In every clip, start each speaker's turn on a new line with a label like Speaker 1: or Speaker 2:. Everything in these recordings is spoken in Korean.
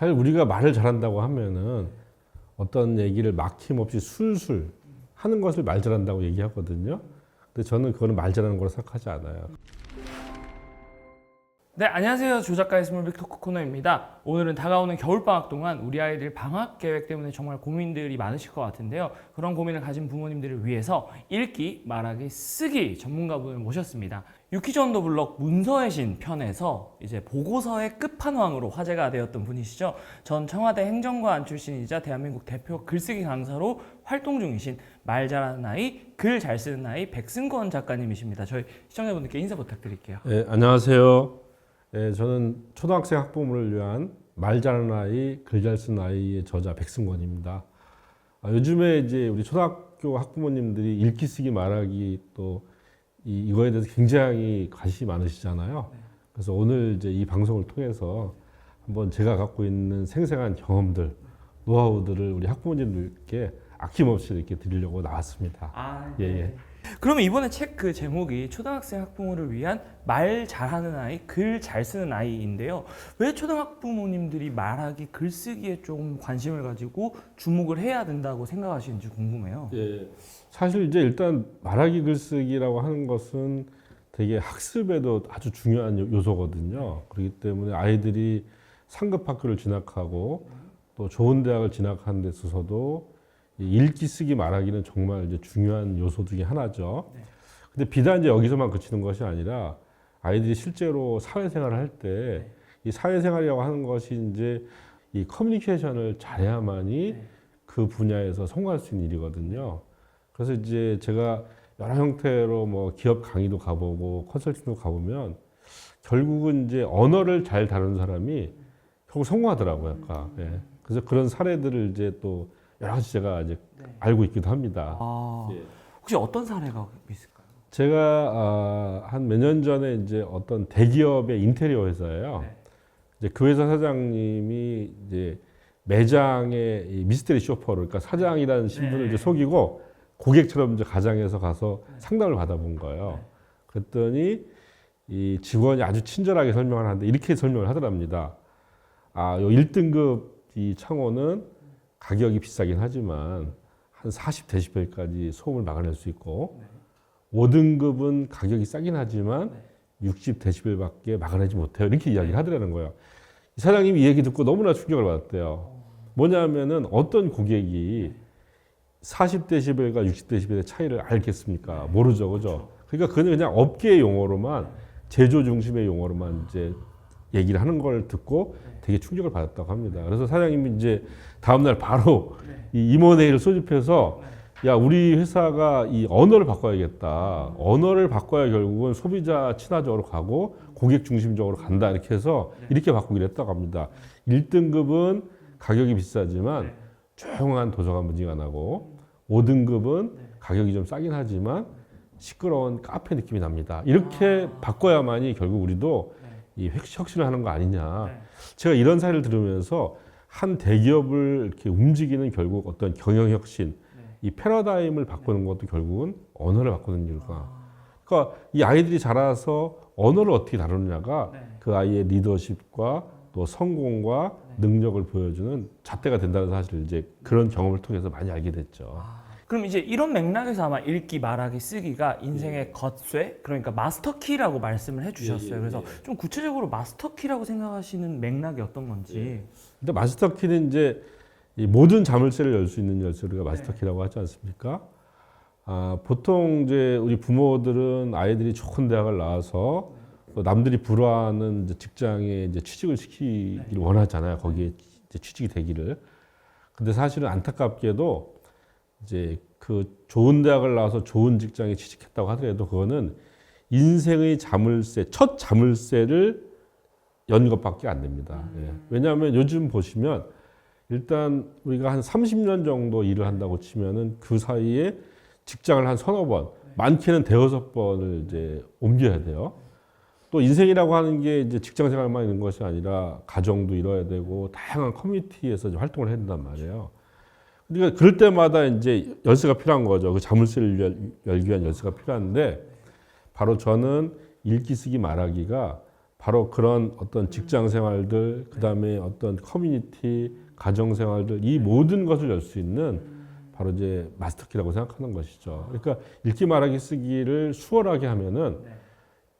Speaker 1: 사실 우리가 말을 잘한다고 하면은 어떤 얘기를 막힘없이 술술 하는 것을 말 잘한다고 얘기하거든요. 근데 저는 그거는 말 잘하는 거로 생각하지 않아요.
Speaker 2: 네, 안녕하세요. 조작가의 스몰빅 토크 코너입니다. 오늘은 다가오는 겨울방학 동안 우리 아이들 방학 계획 때문에 정말 고민들이 많으실 것 같은데요. 그런 고민을 가진 부모님들을 위해서 읽기, 말하기, 쓰기 전문가분을 모셨습니다. 유키즈 온 더 블럭 문서의 신 편에서 이제 보고서의 끝판왕으로 화제가 되었던 분이시죠. 전 청와대 행정관 출신이자 대한민국 대표 글쓰기 강사로 활동 중이신 말 잘하는 아이, 글 잘 쓰는 아이 백승권 작가님이십니다. 저희 시청자분들께 인사 부탁드릴게요.
Speaker 1: 네, 안녕하세요. 네, 저는 초등학생 학부모를 위한 말 잘하는 아이, 글 잘 쓰는 아이의 저자 백승권입니다. 요즘에 이제 우리 초등학교 학부모님들이 읽기, 쓰기, 말하기 또 이거에 대해서 굉장히 관심이 많으시잖아요. 그래서 오늘 이제 이 방송을 통해서 한번 제가 갖고 있는 생생한 경험들, 노하우들을 우리 학부모님들께 아낌없이 이렇게 드리려고 나왔습니다. 예.
Speaker 2: 그러면 이번에 책 그 제목이 초등학생 학부모를 위한 말 잘하는 아이, 글 잘 쓰는 아이인데요. 왜 초등학부모님들이 말하기, 글쓰기에 좀 관심을 가지고 주목을 해야 된다고 생각하시는지 궁금해요.
Speaker 1: 예. 사실 이제 일단 말하기, 글쓰기라고 하는 것은 되게 학습에도 아주 중요한 요소거든요. 그렇기 때문에 아이들이 상급 학교를 진학하고 또 좋은 대학을 진학하는 데 있어서도 읽기, 쓰기, 말하기는 정말 이제 중요한 요소 중에 하나죠. 근데 비단 이제 여기서만 그치는 것이 아니라 아이들이 실제로 사회생활을 할 때 이 사회생활이라고 하는 것이 이제 이 커뮤니케이션을 잘해야만이 그 분야에서 성공할 수 있는 일이거든요. 그래서 이제 제가 여러 형태로 뭐 기업 강의도 가보고 컨설팅도 가보면 결국은 이제 언어를 잘 다루는 사람이 결국 성공하더라고요. 예. 그래서 그런 사례들을 이제 또 여러 가지 제가 이제 알고 있기도 합니다.
Speaker 2: 예. 혹시 어떤 사례가 있을까요?
Speaker 1: 제가 한 몇 년 전에 이제 어떤 대기업의 인테리어 회사예요. 이제 그 회사 사장님이 이제 매장의 이 미스테리 쇼퍼를, 그러니까 사장이라는 신분을 이제 속이고 고객처럼 이제 가장에서 가서 상담을 받아본 거예요. 그랬더니 이 직원이 아주 친절하게 설명을 하는데 이렇게 설명을 하더랍니다. 요 1등급 이 창호는 가격이 비싸긴 하지만 한 40데시벨까지 소음을 막아낼 수 있고 5등급은 가격이 싸긴 하지만 60데시벨밖에 막아내지 못해요. 이렇게 이야기를 하더라는 거예요. 이 사장님이 이 얘기 듣고 너무나 충격을 받았대요. 뭐냐면은 어떤 고객이 40데시벨과 60데시벨의 차이를 알겠습니까? 모르죠, 그죠? 그러니까 그는 그냥 업계의 용어로만, 제조 중심의 용어로만 이제 얘기를 하는 걸 듣고 되게 충격을 받았다고 합니다. 그래서 사장님이 이제 다음날 바로 이 임원회의를 소집해서 야, 우리 회사가 이 언어를 바꿔야겠다. 언어를 바꿔야 결국은 소비자 친화적으로 가고 고객 중심적으로 간다. 이렇게 해서 이렇게 바꾸기로 했다고 합니다. 1등급은 가격이 비싸지만 조용한 도서관 문제가 나고 5등급은 가격이 좀 싸긴 하지만 시끄러운 카페 느낌이 납니다. 이렇게 바꿔야만이 결국 우리도 이 혁신을 하는 거 아니냐. 제가 이런 사례를 들으면서 한 대기업을 이렇게 움직이는 결국 어떤 경영혁신, 이 패러다임을 바꾸는 것도 결국은 언어를 바꾸는 일과. 그러니까 이 아이들이 자라서 언어를 어떻게 다루느냐가 그 아이의 리더십과 또 성공과 능력을 보여주는 잣대가 된다는 사실을 이제 그런 경험을 통해서 많이 알게 됐죠.
Speaker 2: 그럼 이제 이런 맥락에서 아마 읽기, 말하기, 쓰기가 인생의 겉쇠, 그러니까 마스터키라고 말씀을 해주셨어요. 그래서 좀 구체적으로 마스터키라고 생각하시는 맥락이 어떤 건지.
Speaker 1: 근데 마스터키는 이제 이 모든 자물쇠를 열 수 있는 열쇠를 우리가 마스터키라고 하지 않습니까? 보통 이제 우리 부모들은 아이들이 좋은 대학을 나와서 또 남들이 부러워하는 이제 직장에 이제 취직을 시키기를 원하잖아요. 거기에 이제 취직이 되기를. 근데 사실은 안타깝게도 이제 그 좋은 대학을 나와서 좋은 직장에 취직했다고 하더라도 그거는 인생의 자물쇠, 첫 자물쇠를 연 것밖에 안 됩니다. 왜냐하면 요즘 보시면 일단 우리가 한 30년 정도 일을 한다고 치면은 그 사이에 직장을 한 서너 번, 많게는 대여섯 번을 이제 옮겨야 돼요. 또 인생이라고 하는 게 이제 직장 생활만 있는 것이 아니라 가정도 이뤄야 되고 다양한 커뮤니티에서 이제 활동을 해야 된단 말이에요. 그러니까 그럴 때마다 이제 열쇠가 필요한 거죠. 그 자물쇠를 열기 위한 열쇠가 필요한데 바로 저는 읽기, 쓰기, 말하기가 바로 그런 어떤 직장 생활들, 그 다음에 어떤 커뮤니티, 가정 생활들, 이 모든 것을 열 수 있는 바로 이제 마스터키라고 생각하는 것이죠. 그러니까 읽기, 말하기, 쓰기를 수월하게 하면은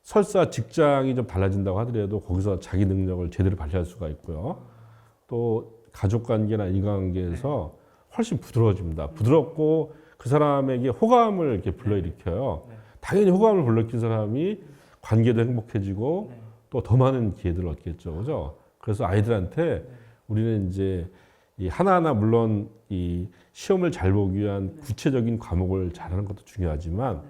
Speaker 1: 설사 직장이 좀 달라진다고 하더라도 거기서 자기 능력을 제대로 발휘할 수가 있고요. 또 가족 관계나 인간관계에서 훨씬 부드러워집니다. 부드럽고 그 사람에게 호감을 이렇게 불러일으켜요. 당연히 호감을 불러일으킨 사람이 관계도 행복해지고 또 더 많은 기회들을 얻겠죠. 그죠? 그래서 아이들한테 우리는 이제 이 하나하나 물론 이 시험을 잘 보기 위한 구체적인 과목을 잘하는 것도 중요하지만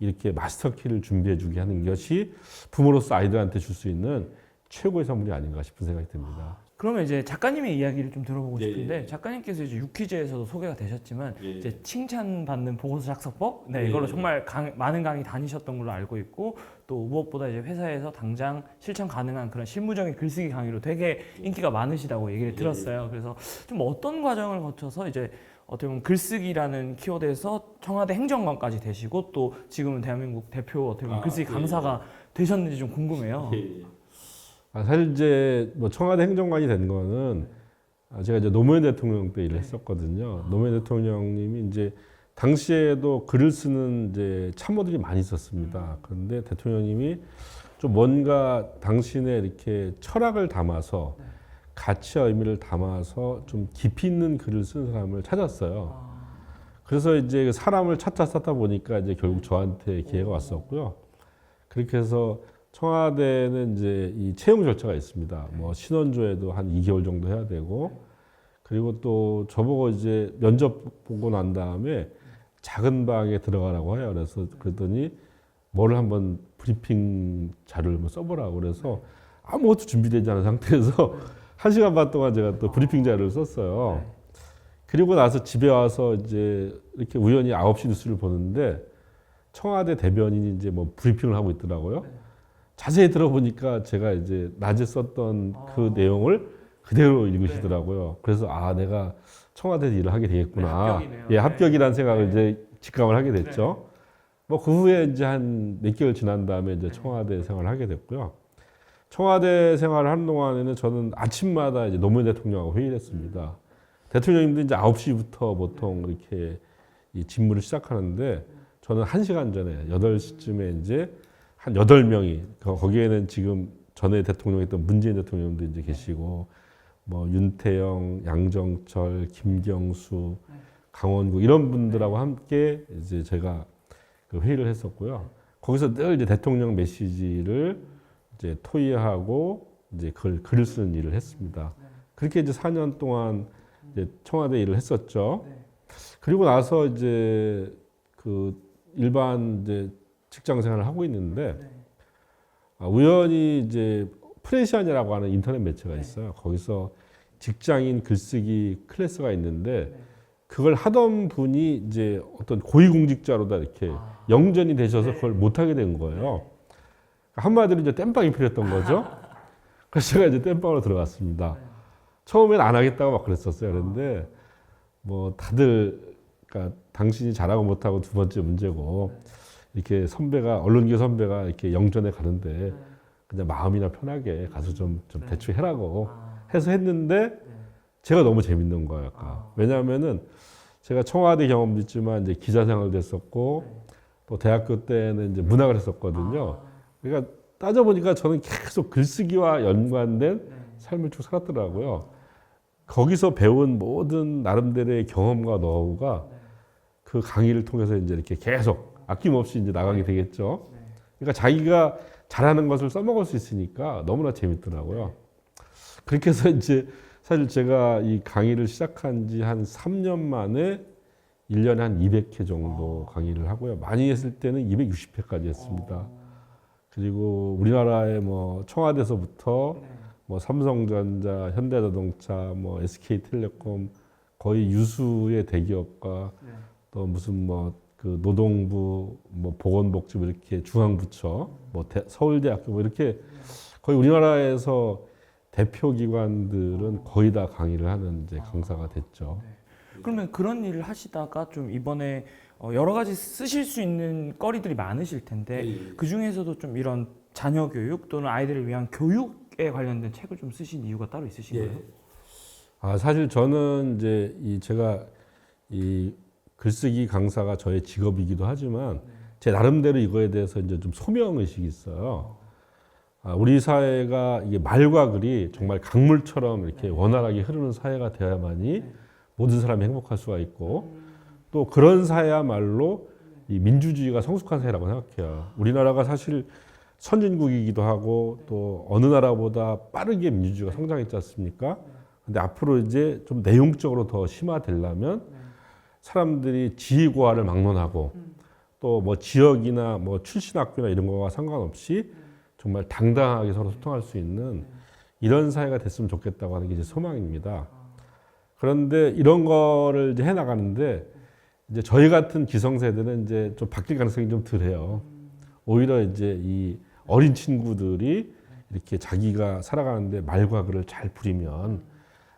Speaker 1: 이렇게 마스터키를 준비해 주게 하는 것이 부모로서 아이들한테 줄 수 있는 최고의 선물이 아닌가 싶은 생각이 듭니다.
Speaker 2: 그러면 이제 작가님의 이야기를 좀 들어보고
Speaker 1: 예,
Speaker 2: 싶은데
Speaker 1: 예.
Speaker 2: 작가님께서 이제 유퀴즈에서도 소개가 되셨지만
Speaker 1: 예.
Speaker 2: 이제 칭찬받는 보고서 작성법 네,
Speaker 1: 예,
Speaker 2: 이걸로
Speaker 1: 예.
Speaker 2: 정말 많은 강의 다니셨던 걸로 알고 있고 또 무엇보다 이제 회사에서 당장 실천 가능한 그런 실무적인 글쓰기 강의로 되게 인기가 많으시다고 얘기를 들었어요. 그래서 좀 어떤 과정을 거쳐서 이제 어떻게 보면 글쓰기라는 키워드에서 청와대 행정관까지 되시고 또 지금은 대한민국 대표 어떻게 보면 글쓰기 강사가 되셨는지 좀 궁금해요.
Speaker 1: 사실 이제 뭐 청와대 행정관이 된 거는 제가 이제 노무현 대통령 때 일을 했었거든요. 노무현 대통령님이 이제 당시에도 글을 쓰는 이제 참모들이 많이 있었습니다. 그런데 대통령님이 좀 뭔가 당신의 이렇게 철학을 담아서 가치와 의미를 담아서 좀 깊이 있는 글을 쓰는 사람을 찾았어요. 그래서 이제 그 사람을 찾다 보니까 이제 결국 저한테 기회가 왔었고요. 그렇게 해서 청와대는 이제 이 채용 절차가 있습니다. 뭐 신원조회도 한 2개월 정도 해야 되고, 그리고 또 저보고 이제 면접 보고 난 다음에 작은 방에 들어가라고 해요. 그래서 그랬더니 뭐를 한번 브리핑 자료를 한번 써보라고 그래서 아무것도 준비되지 않은 상태에서 1시간 반 동안 제가 또 브리핑 자료를 썼어요. 그리고 나서 집에 와서 이제 이렇게 우연히 9시 뉴스를 보는데 청와대 대변인이 이제 뭐 브리핑을 하고 있더라고요. 자세히 들어보니까 제가 이제 낮에 썼던 그 내용을 그대로 읽으시더라고요. 그래서 아, 내가 청와대에서 일을 하게 되겠구나.
Speaker 2: 합격이네요.
Speaker 1: 예, 합격이라는 생각을 이제 직감을 하게 됐죠. 뭐 그 후에 이제 한 몇 개월 지난 다음에 이제 청와대 생활을 하게 됐고요. 청와대 생활을 하는 동안에는 저는 아침마다 이제 노무현 대통령하고 회의를 했습니다. 대통령님도 이제 9시부터 보통 이렇게 이 직무를 시작하는데 저는 1시간 전에 8시쯤에 이제 한 8명이 거기에는 지금 전에 대통령이었던 문재인 대통령도 이제 계시고 뭐 윤태영, 양정철, 김경수, 강원구 이런 분들하고 함께 이제 제가 그 회의를 했었고요. 거기서 늘 이제 대통령 메시지를 이제 토의하고 이제 글을 쓰는 일을 했습니다. 그렇게 이제 4년 동안 이제 청와대 일을 했었죠. 그리고 나서 이제 그 일반 이제 직장 생활을 하고 있는데 우연히 이제 프레시안이라고 하는 인터넷 매체가 있어요. 거기서 직장인 글쓰기 클래스가 있는데 그걸 하던 분이 이제 어떤 고위공직자로다 이렇게 영전이 되셔서 그걸 못하게 된 거예요. 한마디로 이제 땜빵이 필요했던 거죠. 그래서 제가 이제 땜빵으로 들어갔습니다. 처음엔 안 하겠다고 막 그랬었어요. 그런데 뭐 다들 그러니까 당신이 잘하고 못하고 두 번째 문제고 이렇게 선배가 언론계 선배가 이렇게 영전에 가는데 그냥 마음이나 편하게 가서 좀 대충 해라고 해서 했는데 제가 너무 재밌는 거예요. 아까. 왜냐하면은 제가 청와대 경험도 있지만 이제 기자 생활도 했었고 또 대학교 때는 이제 문학을 했었거든요. 그러니까 따져보니까 저는 계속 글쓰기와 연관된 삶을 쭉 살았더라고요. 거기서 배운 모든 나름대로의 경험과 노하우가 그 강의를 통해서 이제 이렇게 계속 아낌없이 이제 나가게 되겠죠. 그러니까 자기가 잘하는 것을 써먹을 수 있으니까 너무나 재밌더라고요. 그렇게 해서 이제 사실 제가 이 강의를 시작한 지 한 3년 만에 1년에 한 200회 정도 강의를 하고요. 많이 했을 때는 260회까지 했습니다. 그리고 우리나라의 뭐 청와대에서부터 뭐 삼성전자, 현대자동차, 뭐 SK텔레콤 거의 유수의 대기업과 또 무슨 뭐 그 노동부, 뭐 보건복지부 이렇게 중앙부처, 뭐 서울대학교 뭐 이렇게 거의 우리나라에서 대표 기관들은 거의 다 강의를 하는 이제 강사가 됐죠.
Speaker 2: 그러면 그런 일을 하시다가 좀 이번에 여러 가지 쓰실 수 있는 거리들이 많으실 텐데 그 중에서도 좀 이런 자녀 교육 또는 아이들을 위한 교육에 관련된 책을 좀 쓰신 이유가 따로 있으신가요?
Speaker 1: 사실 저는 이제 제가 이 글쓰기 강사가 저의 직업이기도 하지만 제 나름대로 이거에 대해서 이제 좀 소명 의식이 있어요. 우리 사회가 이게 말과 글이 정말 강물처럼 이렇게 원활하게 흐르는 사회가 되어야만이 모든 사람이 행복할 수가 있고 또 그런 사회야말로 이 민주주의가 성숙한 사회라고 생각해요. 우리나라가 사실 선진국이기도 하고 또 어느 나라보다 빠르게 민주주의가 성장했지 않습니까? 근데 앞으로 이제 좀 내용적으로 더 심화되려면 사람들이 지위고하를 막론하고 또 뭐 지역이나 뭐 출신 학교나 이런 거와 상관없이 정말 당당하게 서로 소통할 수 있는 이런 사회가 됐으면 좋겠다고 하는 게 제 소망입니다. 그런데 이런 거를 이제 해 나가는데 이제 저희 같은 기성세대는 이제 좀 바뀔 가능성이 좀 덜해요. 오히려 이제 이 어린 친구들이 이렇게 자기가 살아가는데 말과 글을 잘 부리면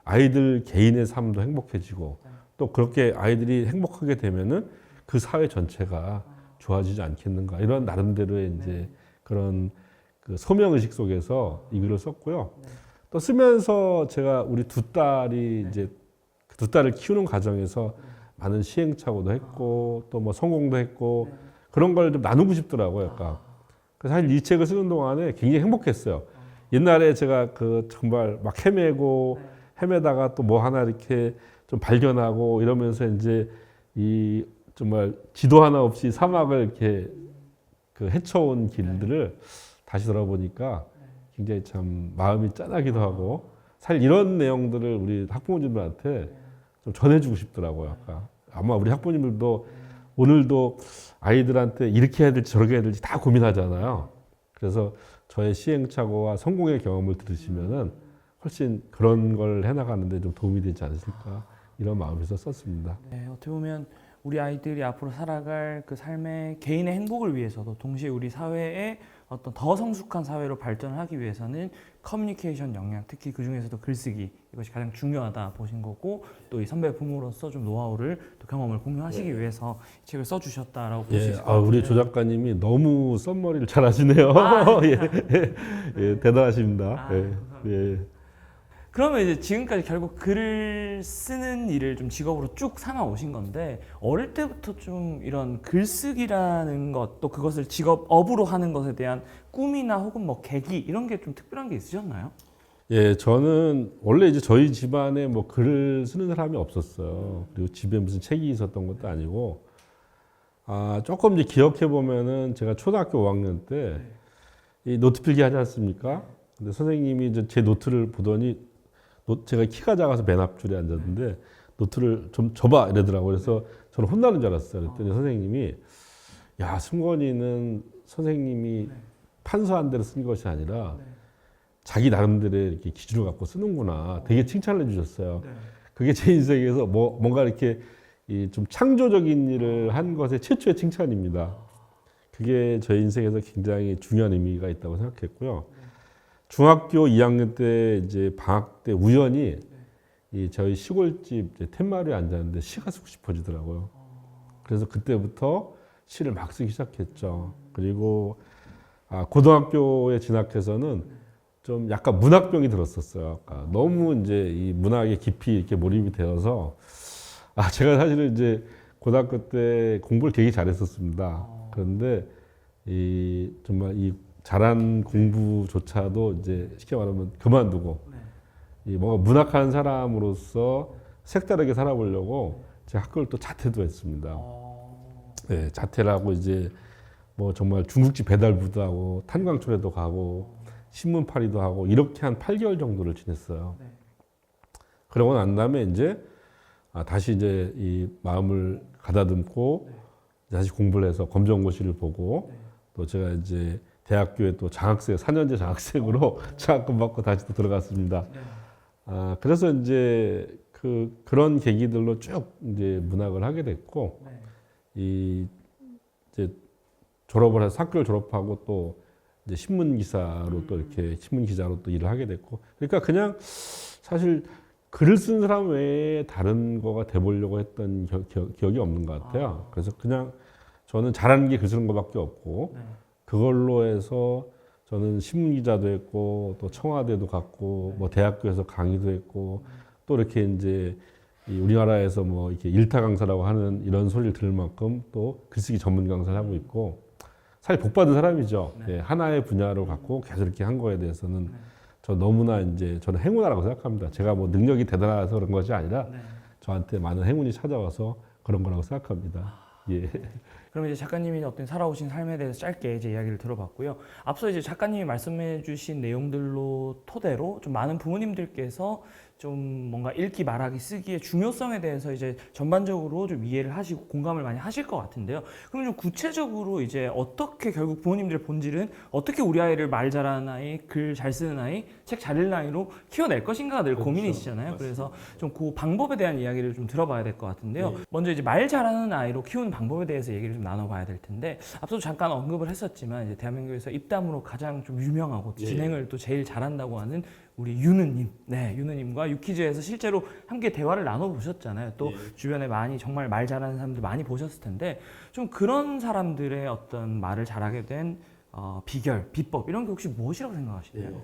Speaker 1: 아이들 개인의 삶도 행복해지고 또 그렇게 아이들이 행복하게 되면은 그 사회 전체가 좋아지지 않겠는가 이런 나름대로의 이제 그런 그 소명 의식 속에서 이 글을 썼고요. 또 쓰면서 제가 우리 두 딸이 이제 두 딸을 키우는 과정에서 많은 시행착오도 했고 또 뭐 성공도 했고 그런 걸 좀 나누고 싶더라고요. 약간. 그래서 사실 이 책을 쓰는 동안에 굉장히 행복했어요. 옛날에 제가 그 정말 막 헤매다가 또 뭐 하나 이렇게 좀 발견하고 이러면서 이제 이 정말 지도 하나 없이 사막을 이렇게 그 헤쳐온 길들을 다시 돌아보니까 굉장히 참 마음이 짠하기도 하고 사실 이런 내용들을 우리 학부모님들한테 좀 전해주고 싶더라고요. 아마 우리 학부모님들도 오늘도 아이들한테 이렇게 해야 될지 저렇게 해야 될지 다 고민하잖아요. 그래서 저의 시행착오와 성공의 경험을 들으시면은 훨씬 그런 걸 해나가는데 좀 도움이 되지 않으실까 이런 마음에서 썼습니다.
Speaker 2: 네, 어떻게 보면 우리 아이들이 앞으로 살아갈 그 삶의 개인의 행복을 위해서도 동시에 우리 사회의 어떤 더 성숙한 사회로 발전하기 위해서는 커뮤니케이션 역량, 특히 그 중에서도 글쓰기 이것이 가장 중요하다 보신 거고 또 이 선배 부모로서 좀 노하우를 또 경험을 공유하시기 위해서 이 책을 써주셨다라고 볼 수 있을 것 같아요.
Speaker 1: 우리 조 작가님이 너무 썸머리를 잘 하시네요. 대단하십니다. 예.
Speaker 2: 그러면 이제 지금까지 결국 글을 쓰는 일을 좀 직업으로 쭉 삼아 오신 건데 어릴 때부터 좀 이런 글쓰기라는 것 또 그것을 직업으로 하는 것에 대한 꿈이나 혹은 뭐 계기 이런 게 좀 특별한 게 있으셨나요?
Speaker 1: 예, 저는 원래 이제 저희 집안에 뭐 글을 쓰는 사람이 없었어요. 그리고 집에 무슨 책이 있었던 것도 아니고 조금 이제 기억해 보면은 제가 초등학교 5학년 때 이 노트 필기 하지 않습니까? 근데 선생님이 이제 제 노트를 보더니 제가 키가 작아서 맨 앞줄에 앉았는데 노트를 좀 줘봐 이러더라고요. 그래서 저는 혼나는 줄 알았어요. 그랬더니 선생님이 야, 승권이는 선생님이 판서한 대로 쓴 것이 아니라 자기 나름대로의 이렇게 기준을 갖고 쓰는구나. 되게 칭찬을 해주셨어요. 그게 제 인생에서 뭔가 이렇게 좀 창조적인 일을 한 것의 최초의 칭찬입니다. 그게 저희 인생에서 굉장히 중요한 의미가 있다고 생각했고요. 중학교 2학년 때 이제 방학 때 우연히 저희 시골집 텐마루에 앉았는데 시가 쓰고 싶어지더라고요. 그래서 그때부터 시를 막 쓰기 시작했죠. 그리고 고등학교에 진학해서는 좀 약간 문학병이 들었었어요. 너무 이제 이 문학에 깊이 이렇게 몰입이 되어서 제가 사실은 이제 고등학교 때 공부를 되게 잘했었습니다. 그런데 정말 이 잘한 공부조차도 이제 쉽게 말하면 그만두고 뭔가 문학하는 사람으로서 색다르게 살아보려고 제가 학교를 또 자퇴도 했습니다. 네, 자퇴를 하고 이제 뭐 정말 중국집 배달부도 하고 탄광촌에도 가고 신문팔이도 하고 이렇게 한 8개월 정도를 지냈어요. 그러고 난 다음에 이제 다시 이제 이 마음을 가다듬고 다시 공부를 해서 검정고시를 보고 또 제가 이제 대학교에 또 장학생 4년제 장학생으로 장학금 받고 다시 또 들어갔습니다. 그래서 이제 그런 계기들로 쭉 이제 문학을 하게 됐고 이제 졸업을 해서 학교를 졸업하고 또 이제 신문 기사로 또 이렇게 신문 기자로 또 일을 하게 됐고 그러니까 그냥 사실 글을 쓴 사람 외에 다른 거가 돼보려고 했던 기억이 없는 것 같아요. 그래서 그냥 저는 잘하는 게 글 쓰는 것밖에 없고 그걸로 해서 저는 신문 기자도 했고 또 청와대도 갔고 뭐 대학교에서 강의도 했고 또 이렇게 이제 이 우리나라에서 뭐 이렇게 일타 강사라고 하는 이런 소리를 들을 만큼 또 글쓰기 전문 강사를 하고 있고 사실 복 받은 사람이죠. 예, 하나의 분야를 갖고 계속 이렇게 한 거에 대해서는 저 너무나 이제 저는 행운이라고 생각합니다. 제가 뭐 능력이 대단해서 그런 것이 아니라 저한테 많은 행운이 찾아와서 그런 거라고 생각합니다. 예.
Speaker 2: 그럼 이제 작가님이 어떤 살아오신 삶에 대해서 짧게 이제 이야기를 들어봤고요. 앞서 이제 작가님이 말씀해주신 내용들로 토대로 좀 많은 부모님들께서 좀 뭔가 읽기, 말하기, 쓰기의 중요성에 대해서 이제 전반적으로 좀 이해를 하시고 공감을 많이 하실 것 같은데요. 그럼 좀 구체적으로 이제 어떻게 결국 부모님들의 본질은 어떻게 우리 아이를 말 잘하는 아이, 글 잘 쓰는 아이, 책 잘 읽는 아이로 키워낼 것인가가 늘 고민이시잖아요. 그래서 좀 그 방법에 대한 이야기를 좀 들어봐야 될 것 같은데요. 먼저 이제 말 잘하는 아이로 키우는 방법에 대해서 얘기를 좀 나눠봐야 될 텐데 앞서 잠깐 언급을 했었지만 이제 대한민국에서 입담으로 가장 좀 유명하고 진행을 또 제일 잘한다고 하는 우리 윤우님, 윤우님과 유퀴즈에서 실제로 함께 대화를 나눠보셨잖아요. 또 주변에 많이 정말 말 잘하는 사람들 많이 보셨을 텐데 좀 그런 사람들의 어떤 말을 잘하게 된 비결, 비법 이런 게 혹시 무엇이라고 생각하시나요?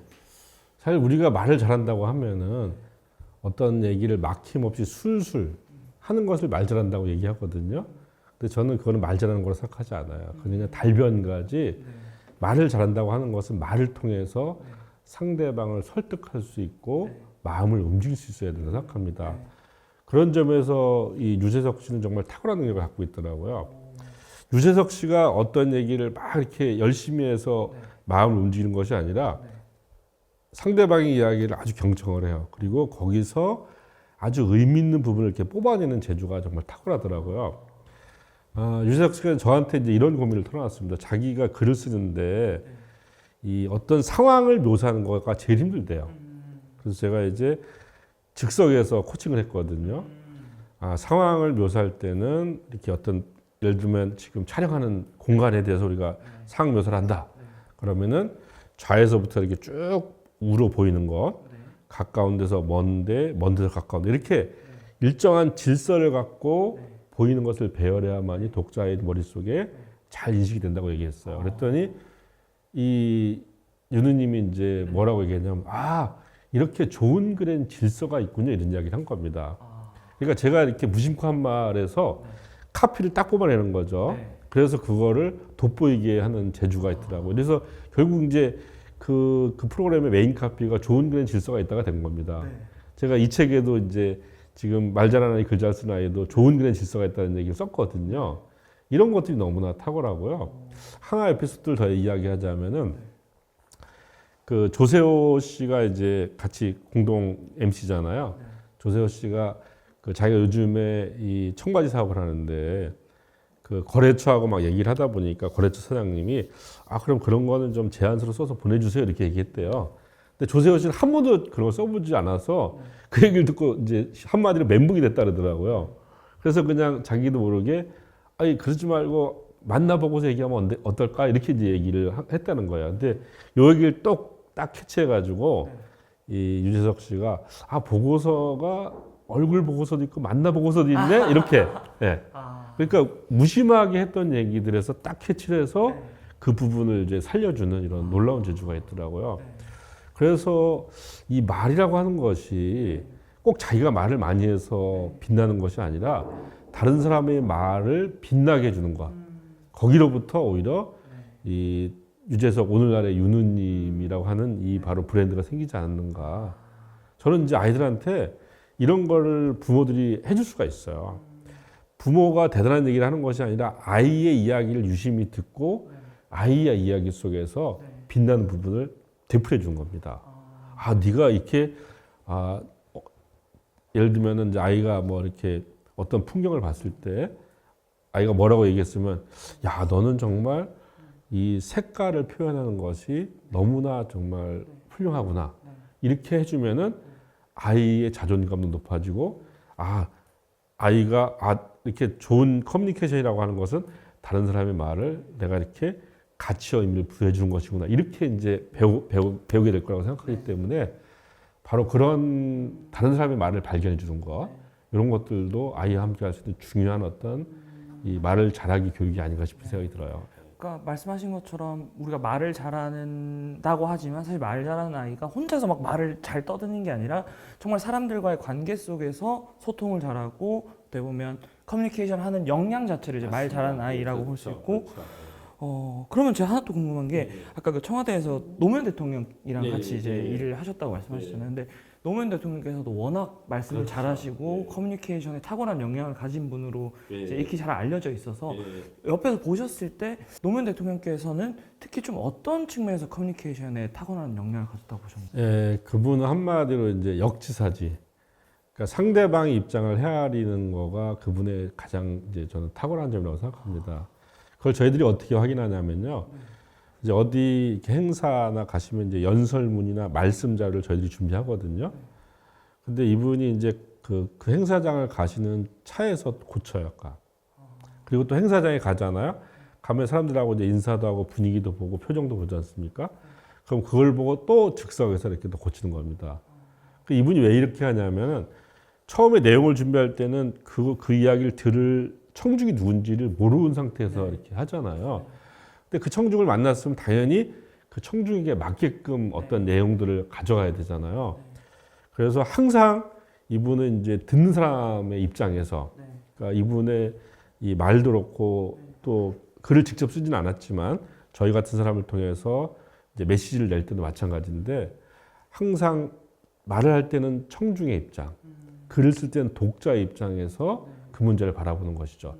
Speaker 1: 사실 우리가 말을 잘한다고 하면은 어떤 얘기를 막힘없이 술술 하는 것을 말 잘한다고 얘기하거든요. 근데 저는 그거는 말 잘하는 거로 생각하지 않아요. 그냥 달변가지 말을 잘한다고 하는 것은 말을 통해서 상대방을 설득할 수 있고 마음을 움직일 수 있어야 된다고 생각합니다. 그런 점에서 이 유재석 씨는 정말 탁월한 능력을 갖고 있더라고요. 유재석 씨가 어떤 얘기를 막 이렇게 열심히 해서 마음을 움직이는 것이 아니라 상대방의 이야기를 아주 경청을 해요. 그리고 거기서 아주 의미 있는 부분을 이렇게 뽑아내는 재주가 정말 탁월하더라고요. 유재석 씨가 저한테 이제 이런 고민을 털어놨습니다. 자기가 글을 쓰는데 이 어떤 상황을 묘사하는 거가 제일 힘들대요. 그래서 제가 이제 즉석에서 코칭을 했거든요. 상황을 묘사할 때는 이렇게 어떤 예를 들면 지금 촬영하는 공간에 대해서 우리가 상황 묘사를 한다. 그러면은 좌에서부터 이렇게 쭉 우로 보이는 것, 가까운 데서 먼데, 먼 데서 가까운 데 이렇게 일정한 질서를 갖고 보이는 것을 배열해야만이 독자의 머릿속에 잘 인식이 된다고 얘기했어요. 그랬더니 이 윤우님이 이제 뭐라고 얘기했냐면 이렇게 좋은 글엔 질서가 있군요 이런 이야기를 한 겁니다. 그러니까 제가 이렇게 무심코 한 말에서 카피를 딱 뽑아내는 거죠. 그래서 그거를 돋보이게 하는 재주가 있더라고요. 그래서 결국 이제 그 프로그램의 메인 카피가 좋은 글엔 질서가 있다가 된 겁니다. 제가 이 책에도 이제 지금 말 잘하는 아이, 글 잘 쓰는 아이도 좋은 글엔 질서가 있다는 얘기를 썼거든요. 이런 것들이 너무나 탁월하고요. 하나 에피소드를 더 이야기하자면은 그 조세호 씨가 이제 같이 공동 MC잖아요. 조세호 씨가 그 자기가 요즘에 이 청바지 사업을 하는데 그 거래처하고 막 얘기를 하다 보니까 거래처 사장님이 그럼 그런 거는 좀 제안서로 써서 보내주세요 이렇게 얘기했대요. 근데 조세호 씨는 한 번도 그런 걸 써보지 않아서 그 얘기를 듣고 이제 한마디로 멘붕이 됐다 그러더라고요. 그래서 그냥 자기도 모르게 그러지 말고 만나보고서 얘기하면 어떨까 이렇게 이제 얘기를 했다는 거예요. 근데 요 얘기를 딱 캐치해가지고 이 유재석 씨가 보고서가 얼굴 보고서도 있고 만나 보고서도 있네 이렇게. 그러니까 무심하게 했던 얘기들에서 딱 캐치를 해서 그 부분을 이제 살려주는 이런 놀라운 재주가 있더라고요. 그래서 이 말이라고 하는 것이 꼭 자기가 말을 많이 해서 빛나는 것이 아니라 다른 사람의 말을 빛나게 해주는 것. 거기로부터 오히려 이 유재석 오늘날의 윤우님이라고 하는 이 바로 브랜드가 생기지 않았는가. 저는 이제 아이들한테 이런 거를 부모들이 해줄 수가 있어요. 부모가 대단한 얘기를 하는 것이 아니라 아이의 이야기를 유심히 듣고 아이의 이야기 속에서 빛나는 부분을 되풀이해 준 겁니다. 네가 이렇게 예를 들면은 이제 아이가 뭐 이렇게 어떤 풍경을 봤을 때 아이가 뭐라고 얘기했으면 너는 정말 이 색깔을 표현하는 것이 너무나 정말 훌륭하구나. 이렇게 해주면은 아이의 자존감도 높아지고 아이가 이렇게 좋은 커뮤니케이션이라고 하는 것은 다른 사람의 말을 내가 이렇게 가치와 의미를 부여해 주는 것이구나. 이렇게 이제 배우게 될 거라고 생각하기 때문에 바로 그런 다른 사람의 말을 발견해 주는 것 이런 것들도 아이와 함께 할 수 있는 중요한 어떤 이 말을 잘하기 교육이 아닌가 싶은 생각이 들어요.
Speaker 2: 그러니까 말씀하신 것처럼 우리가 말을 잘한다고 하지만 사실 말 잘하는 아이가 혼자서 막 말을 잘 떠드는 게 아니라 정말 사람들과의 관계 속에서 소통을 잘하고 어떻게 보면 커뮤니케이션 하는 역량 자체를 이제 말 잘하는 아이라고 볼 수 있고 그러면 제가 하나 또 궁금한 게 아까 그 청와대에서 노무현 대통령이랑 같이 이제 일을 하셨다고 말씀하셨잖아요. 근데 노무현 대통령께서도 워낙 말씀을 잘하시고 커뮤니케이션에 탁월한 역량을 가진 분으로 이제 익히 잘 알려져 있어서 옆에서 보셨을 때 노무현 대통령께서는 특히 좀 어떤 측면에서 커뮤니케이션에 탁월한 역량을 가졌다고 보셨나요?
Speaker 1: 예, 그분은 한마디로 이제 역지사지. 그러니까 상대방의 입장을 헤아리는 거가 그분의 가장 이제 저는 탁월한 점이라고 생각합니다. 그걸 저희들이 어떻게 확인하냐면요. 이제 어디 이렇게 행사나 가시면 이제 연설문이나 말씀 자료를 저희들이 준비하거든요. 근데 이분이 이제 그 행사장을 가시는 차에서 고쳐요, 약간. 그리고 또 행사장에 가잖아요. 가면 사람들하고 이제 인사도 하고 분위기도 보고 표정도 보지 않습니까? 그럼 그걸 보고 또 즉석에서 이렇게 또 고치는 겁니다. 이분이 왜 이렇게 하냐면은 처음에 내용을 준비할 때는 그 이야기를 들을 청중이 누군지를 모르는 상태에서 이렇게 하잖아요. 근데 그 청중을 만났으면 당연히 그 청중에게 맞게끔 어떤 내용들을 가져가야 되잖아요. 그래서 항상 이분은 이제 듣는 사람의 입장에서 그러니까 이분의 이 말도 그렇고 또 글을 직접 쓰지는 않았지만 저희 같은 사람을 통해서 이제 메시지를 낼 때도 마찬가지인데 항상 말을 할 때는 청중의 입장, 글을 쓸 때는 독자의 입장에서 그 문제를 바라보는 것이죠.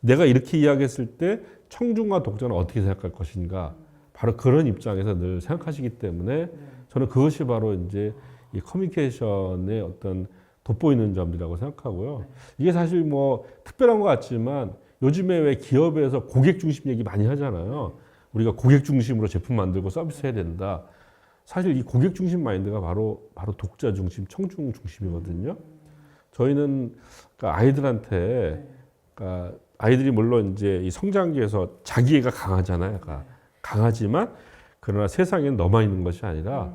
Speaker 1: 내가 이렇게 이야기했을 때 청중과 독자는 어떻게 생각할 것인가 바로 그런 입장에서 늘 생각하시기 때문에 저는 그것이 바로 이제 이 커뮤니케이션의 어떤 돋보이는 점이라고 생각하고요. 이게 사실 뭐 특별한 것 같지만 요즘에 왜 기업에서 고객 중심 얘기 많이 하잖아요. 우리가 고객 중심으로 제품 만들고 서비스 해야 된다. 사실 이 고객 중심 마인드가 바로 독자 중심, 청중 중심이거든요. 저희는 그러니까 아이들한테 그러니까 아이들이 물론 이제 이 성장기에서 자기애가 강하잖아요. 그러니까 강하지만 그러나 세상에는 너만 있는 것이 아니라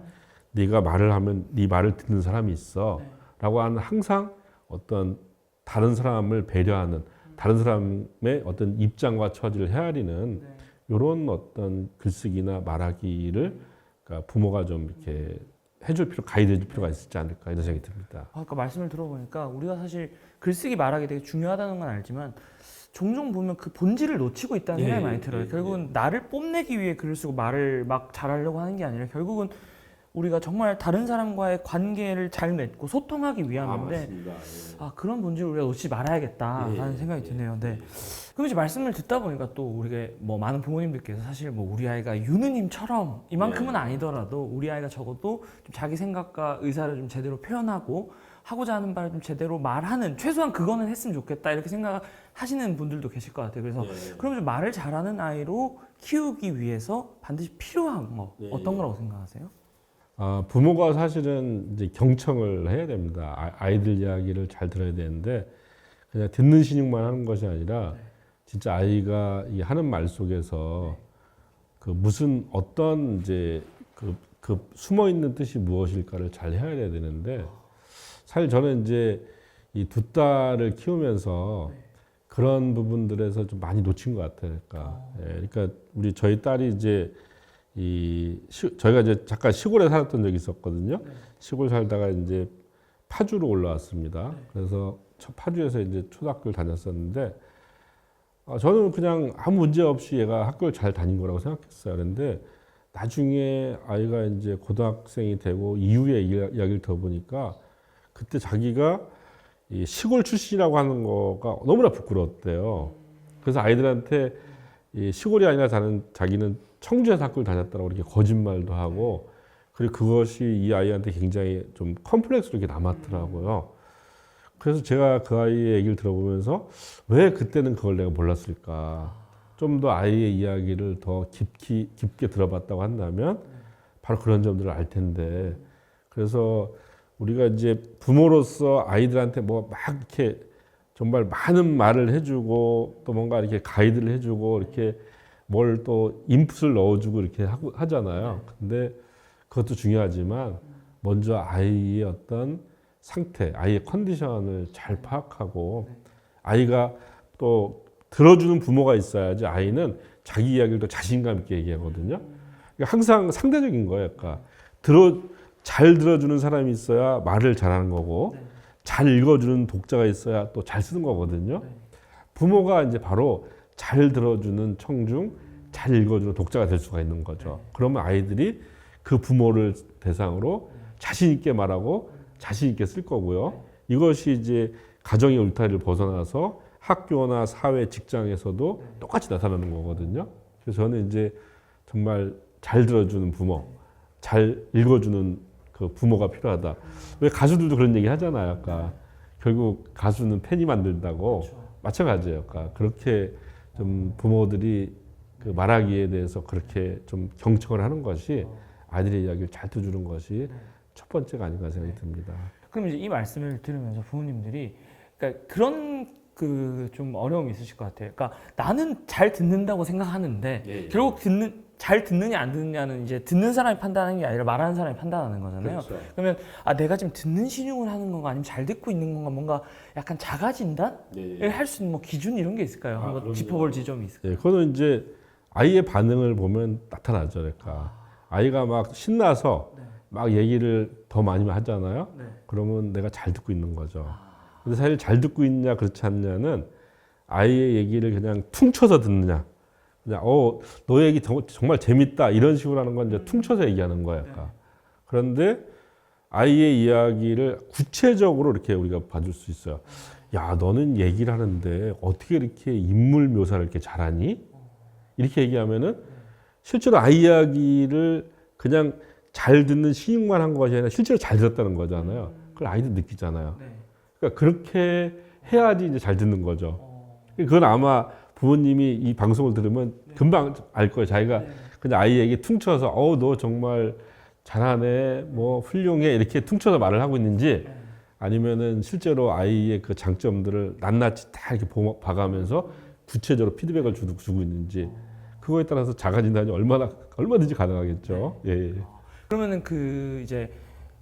Speaker 1: 네가 말을 하면 네 말을 듣는 사람이 있어 라고 하는 항상 어떤 다른 사람을 배려하는 다른 사람의 어떤 입장과 처지를 헤아리는 이런 어떤 글쓰기나 말하기를 그러니까 부모가 좀 이렇게 가이드해줄 필요가 있지 않을까 이런 생각이 듭니다.
Speaker 2: 아까 말씀을 들어보니까 우리가 사실 글쓰기 말하기 되게 중요하다는 건 알지만 종종 보면 그 본질을 놓치고 있다는 생각이 많이 들어요. 결국은 나를 뽐내기 위해 글을 쓰고 말을 막 잘하려고 하는 게 아니라 결국은 우리가 정말 다른 사람과의 관계를 잘 맺고 소통하기 위함인데 그런 본질을 우리가 놓치지 말아야겠다라는 생각이 드네요. 네. 그럼 이제 말씀을 듣다 보니까 또 우리가 뭐 많은 부모님들께서 사실 뭐 우리 아이가 유느님처럼 이만큼은 아니더라도 우리 아이가 적어도 좀 자기 생각과 의사를 좀 제대로 표현하고 하고자 하는 바를 좀 제대로 말하는 최소한 그거는 했으면 좋겠다 이렇게 생각하시는 분들도 계실 것 같아요. 그래서 그럼 좀 말을 잘하는 아이로 키우기 위해서 반드시 필요한 거 어떤 거라고 생각하세요?
Speaker 1: 부모가 사실은 이제 경청을 해야 됩니다. 아이들 이야기를 잘 들어야 되는데 그냥 듣는 신용만 하는 것이 아니라 진짜 아이가 이 하는 말 속에서 그 무슨 어떤 이제 그 숨어 있는 뜻이 무엇일까를 잘 헤아려야 되는데 사실 저는 이제 이 두 딸을 키우면서 그런 부분들에서 좀 많이 놓친 것 같아요. 그러니까 저희 딸이 이제 저희가 이제 잠깐 시골에 살았던 적이 있었거든요. 시골 살다가 이제 파주로 올라왔습니다. 그래서 파주에서 이제 초등학교를 다녔었는데 저는 그냥 아무 문제 없이 얘가 학교를 잘 다닌 거라고 생각했어요. 그런데 나중에 아이가 이제 고등학생이 되고 이후에 이야기를 들어보니까 그때 자기가 이 시골 출신이라고 하는 거가 너무나 부끄러웠대요. 그래서 아이들한테 이 시골이 아니라 자기는 청주에서 학교를 다녔다고 이렇게 거짓말도 하고 그리고 그것이 이 아이한테 굉장히 좀 컴플렉스로 이렇게 남았더라고요. 그래서 제가 그 아이의 얘기를 들어보면서 왜 그때는 그걸 내가 몰랐을까? 좀 더 아이의 이야기를 더 깊게 들어봤다고 한다면 바로 그런 점들을 알 텐데 그래서 우리가 이제 부모로서 아이들한테 뭐 막 이렇게 정말 많은 말을 해주고 또 뭔가 이렇게 가이드를 해주고 이렇게 뭘 또 인풋을 넣어주고 이렇게 하잖아요. 근데 그것도 중요하지만 먼저 아이의 어떤 상태, 아이의 컨디션을 잘 파악하고 아이가 또 들어주는 부모가 있어야지 아이는 자기 이야기를 더 자신감 있게 얘기하거든요. 그러니까 항상 상대적인 거예요. 그러니까 잘 들어주는 사람이 있어야 말을 잘하는 거고 잘 읽어주는 독자가 있어야 또 잘 쓰는 거거든요. 부모가 이제 바로 잘 들어주는 청중, 잘 읽어주는 독자가 될 수가 있는 거죠. 그러면 아이들이 그 부모를 대상으로 자신 있게 말하고 자신 있게 쓸 거고요. 이것이 이제 가정의 울타리를 벗어나서 학교나 사회, 직장에서도 똑같이 나타나는 거거든요. 그래서 저는 이제 정말 잘 들어주는 부모, 잘 읽어주는 그 부모가 필요하다. 왜 가수들도 그런 얘기 하잖아요. 아까 결국 가수는 팬이 만든다고. 마찬가지예요. 그러니까 그렇게 좀 부모들이 그 말하기에 대해서 그렇게 좀 경청을 하는 것이 아이들의 이야기를 잘 들어주는 것이 첫 번째가 아닌가 생각이 듭니다.
Speaker 2: 그럼 이제 이 말씀을 들으면서 부모님들이 그러니까 그런 그 좀 어려움이 있으실 것 같아요. 그러니까 나는 잘 듣는다고 생각하는데 결국 잘 듣느냐 안 듣느냐는 이제 듣는 사람이 판단하는 게 아니라 말하는 사람이 판단하는 거잖아요.
Speaker 1: 그렇죠.
Speaker 2: 그러면 내가 지금 듣는 신용을 하는 건가 아니면 잘 듣고 있는 건가 뭔가 약간 자가 진단을 할 수 있는 뭐 기준 이런 게 있을까요? 한번
Speaker 1: 그럼요.
Speaker 2: 짚어볼 지점이 있을까요?
Speaker 1: 그거는 이제 아이의 반응을 보면 나타나죠. 그러니까 아이가 막 신나서 막 얘기를 더 많이 하잖아요. 그러면 내가 잘 듣고 있는 거죠. 근데 사실 잘 듣고 있냐 그렇지 않냐는 아이의 얘기를 그냥 퉁쳐서 듣느냐. 그냥 너 얘기 정말 재밌다 이런 식으로 하는 건 이제 퉁쳐서 얘기하는 거예요. 그러니까. 그런데 아이의 이야기를 구체적으로 이렇게 우리가 봐줄 수 있어요. 야, 너는 얘기를 하는데 어떻게 이렇게 인물 묘사를 이렇게 잘하니? 이렇게 얘기하면은 실제로 아이 이야기를 그냥 잘 듣는 시인만 한 것이 아니라 실제로 잘 들었다는 거잖아요. 그걸 아이도 느끼잖아요. 그러니까 그렇게 해야지 이제 잘 듣는 거죠. 그건 아마 부모님이 이 방송을 들으면 금방 알 거예요. 자기가 그냥 아이에게 퉁쳐서 너 정말 잘하네, 뭐 훌륭해 이렇게 퉁쳐서 말을 하고 있는지 아니면은 실제로 아이의 그 장점들을 낱낱이 다 이렇게 봐가면서 구체적으로 피드백을 주고 있는지 그거에 따라서 자가 진단이 얼마든지 가능하겠죠. 예.
Speaker 2: 그러면은 그 이제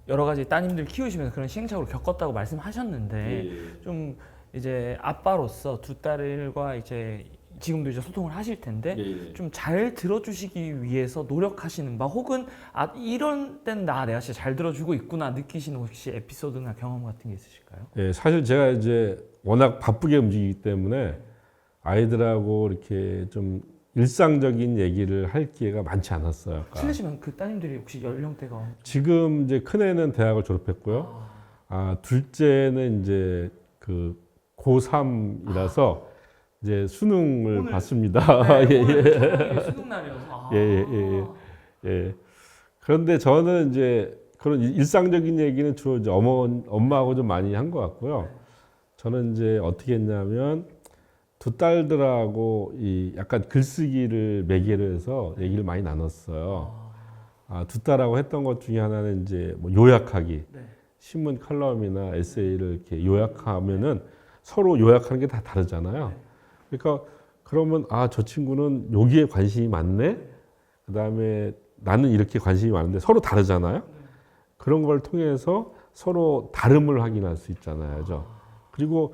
Speaker 2: 여러 가지 따님들 키우시면서 그런 시행착오를 겪었다고 말씀하셨는데 좀 이제 아빠로서 두 딸과 이제 지금도 이제 소통을 하실 텐데 좀 잘 들어주시기 위해서 노력하시는 바 혹은 이런 때는 내가 진짜 잘 들어주고 있구나 느끼시는 혹시 에피소드나 경험 같은 게 있으실까요?
Speaker 1: 예, 사실 제가 이제 워낙 바쁘게 움직이기 때문에 아이들하고 이렇게 좀 일상적인 얘기를 할 기회가 많지 않았어요. 그러니까
Speaker 2: 실례지만 그 따님들이 혹시 연령대가
Speaker 1: 지금 이제 큰애는 대학을 졸업했고요. 둘째는 이제 그 고3이라서 이제 수능을
Speaker 2: 오늘,
Speaker 1: 봤습니다.
Speaker 2: 네,
Speaker 1: 예,
Speaker 2: 오늘 수능 날이어서
Speaker 1: 예. 그런데 저는 이제 그런 일상적인 얘기는 주로 이제 엄마하고 좀 많이 한 것 같고요. 저는 이제 어떻게 했냐면 두 딸들하고 이 약간 글쓰기를 매개로 해서 얘기를 많이 나눴어요. 두 딸하고 했던 것 중에 하나는 이제 뭐 요약하기, 신문 칼럼이나 에세이를 이렇게 요약하면은 서로 요약하는 게 다 다르잖아요. 그러니까 그러면 저 친구는 여기에 관심이 많네. 그다음에 나는 이렇게 관심이 많은데 서로 다르잖아요. 그런 걸 통해서 서로 다름을 확인할 수 있잖아요. 그죠? 그리고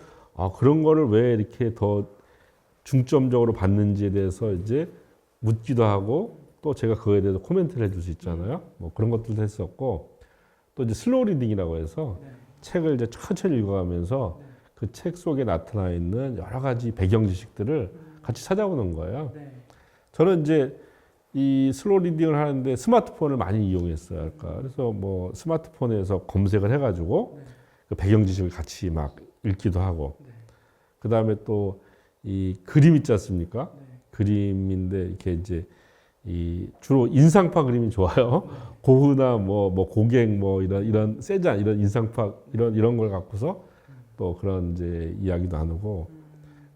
Speaker 1: 그런 거를 왜 이렇게 더 중점적으로 봤는지에 대해서 이제 묻기도 하고 또 제가 그거에 대해서 코멘트를 해줄 수 있잖아요. 뭐 그런 것들도 했었고 또 이제 슬로우 리딩이라고 해서 책을 이제 천천히 읽어가면서 그 책 속에 나타나 있는 여러 가지 배경 지식들을 같이 찾아보는 거예요. 저는 이제 이 슬로우 리딩을 하는데 스마트폰을 많이 이용했어요. 그래서 뭐 스마트폰에서 검색을 해가지고 그 배경 지식을 같이 막 읽기도 하고 그 다음에 또 이 그림 있지 않습니까? 그림인데 이렇게 이제 이 주로 인상파 그림이 좋아요. 고흐나 뭐 고갱 뭐 이런 세잔 이런 인상파 이런 걸 갖고서 또 그런 이제 이야기도 나누고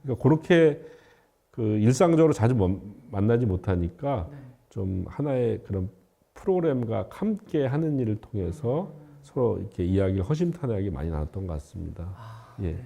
Speaker 1: 그러니까 그렇게 그 일상적으로 자주 만나지 못하니까 좀 하나의 그런 프로그램과 함께 하는 일을 통해서 서로 이렇게 이야기를 허심탄회하게 많이 나눴던 것 같습니다. 예.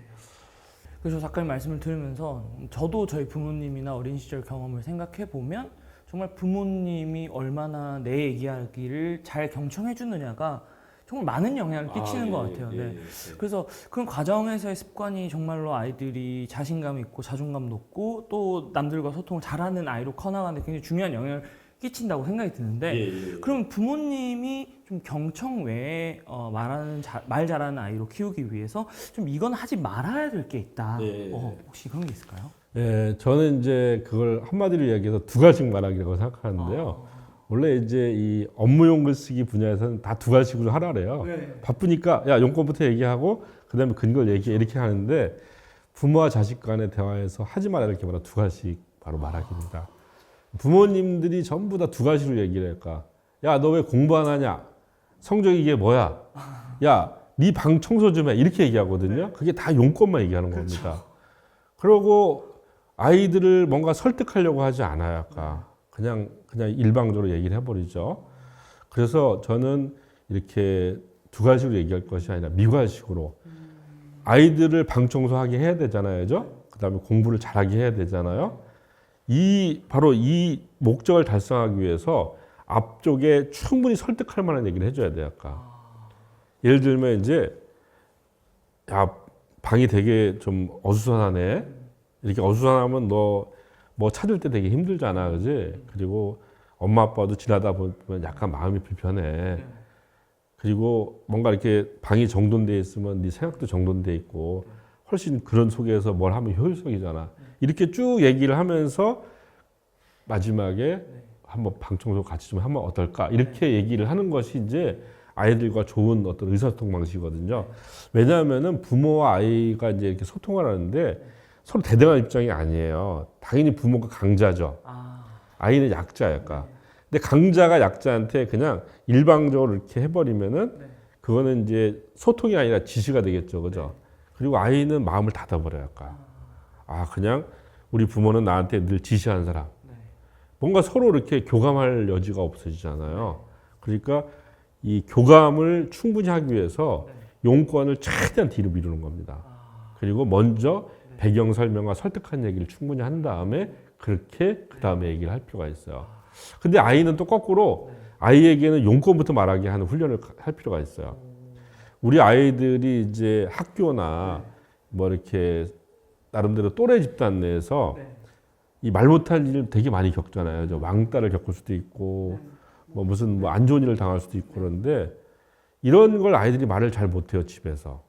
Speaker 2: 그래서 작가님 말씀을 들으면서 저도 저희 부모님이나 어린 시절 경험을 생각해 보면 정말 부모님이 얼마나 내 이야기를 잘 경청해 주느냐가 정말 많은 영향을 끼치는 것 같아요. 네. 그래서 그런 과정에서의 습관이 정말로 아이들이 자신감 있고 자존감 높고 또 남들과 소통을 잘하는 아이로 커나가는데 굉장히 중요한 영향을 끼친다고 생각이 드는데 그럼 부모님이 좀 경청 외에 말 잘하는 아이로 키우기 위해서 좀 이건 하지 말아야 될 게 있다. 혹시 그런 게 있을까요?
Speaker 1: 예, 저는 이제 그걸 한마디로 이야기해서 두 가지 말하기라고 생각하는데요. 원래 이제 이 업무용 글쓰기 분야에서는 다 두 가지로 하라래요. 바쁘니까 야 용건부터 얘기하고 그다음에 근거를 얘기해 이렇게 하는데 부모와 자식 간의 대화에서 하지 말아야 될 게 바로 두 가지 바로 말하기입니다. 부모님들이 전부 다 두 가지로 얘기를 할까? 야, 너 왜 공부 안 하냐? 성적이 이게 뭐야? 야, 네 방 청소 좀 해. 이렇게 얘기하거든요. 그게 다 용건만 얘기하는 겁니다. 그러고 아이들을 뭔가 설득하려고 하지 않아요. 아까 그냥 일방적으로 얘기를 해버리죠. 그래서 저는 이렇게 두 가지로 얘기할 것이 아니라 미괄식으로 아이들을 방 청소하게 해야 되잖아요. 그다음에 공부를 잘하게 해야 되잖아요. 바로 이 목적을 달성하기 위해서 앞쪽에 충분히 설득할 만한 얘기를 해줘야 돼요. 아까 예를 들면 이제 야 방이 되게 좀 어수선하네. 이렇게 어수선하면 너 뭐 찾을 때 되게 힘들잖아, 그지? 그리고 엄마 아빠도 지나다 보면 약간 마음이 불편해. 그리고 뭔가 이렇게 방이 정돈돼 있으면 네 생각도 정돈돼 있고 훨씬 그런 속에서 뭘 하면 효율적이잖아. 이렇게 쭉 얘기를 하면서 마지막에 한번 방 청소 같이 좀 하면 어떨까? 이렇게 얘기를 하는 것이 이제 아이들과 좋은 어떤 의사소통 방식이거든요. 왜냐하면은 부모와 아이가 이제 이렇게 소통을 하는데 서로 대등한 입장이 아니에요. 당연히 부모가 강자죠. 아이는 약자랄까. 근데 강자가 약자한테 그냥 일방적으로 이렇게 해버리면은 그거는 이제 소통이 아니라 지시가 되겠죠, 그죠? 그리고 아이는 마음을 닫아버려요, 아까. 그냥 우리 부모는 나한테 늘 지시하는 사람. 뭔가 서로 이렇게 교감할 여지가 없어지잖아요. 그러니까 이 교감을 충분히 하기 위해서 용건을 최대한 뒤로 미루는 겁니다. 그리고 먼저 배경 설명과 설득한 얘기를 충분히 한 다음에 그렇게 그 다음에 얘기를 할 필요가 있어요. 근데 아이는 또 거꾸로 아이에게는 용건부터 말하게 하는 훈련을 할 필요가 있어요. 우리 아이들이 이제 학교나 뭐 이렇게 나름대로 또래 집단 내에서 이 말 못할 일 되게 많이 겪잖아요. 왕따를 겪을 수도 있고 뭐 무슨 뭐 안 좋은 일을 당할 수도 있고 그런데 이런 걸 아이들이 말을 잘 못해요, 집에서.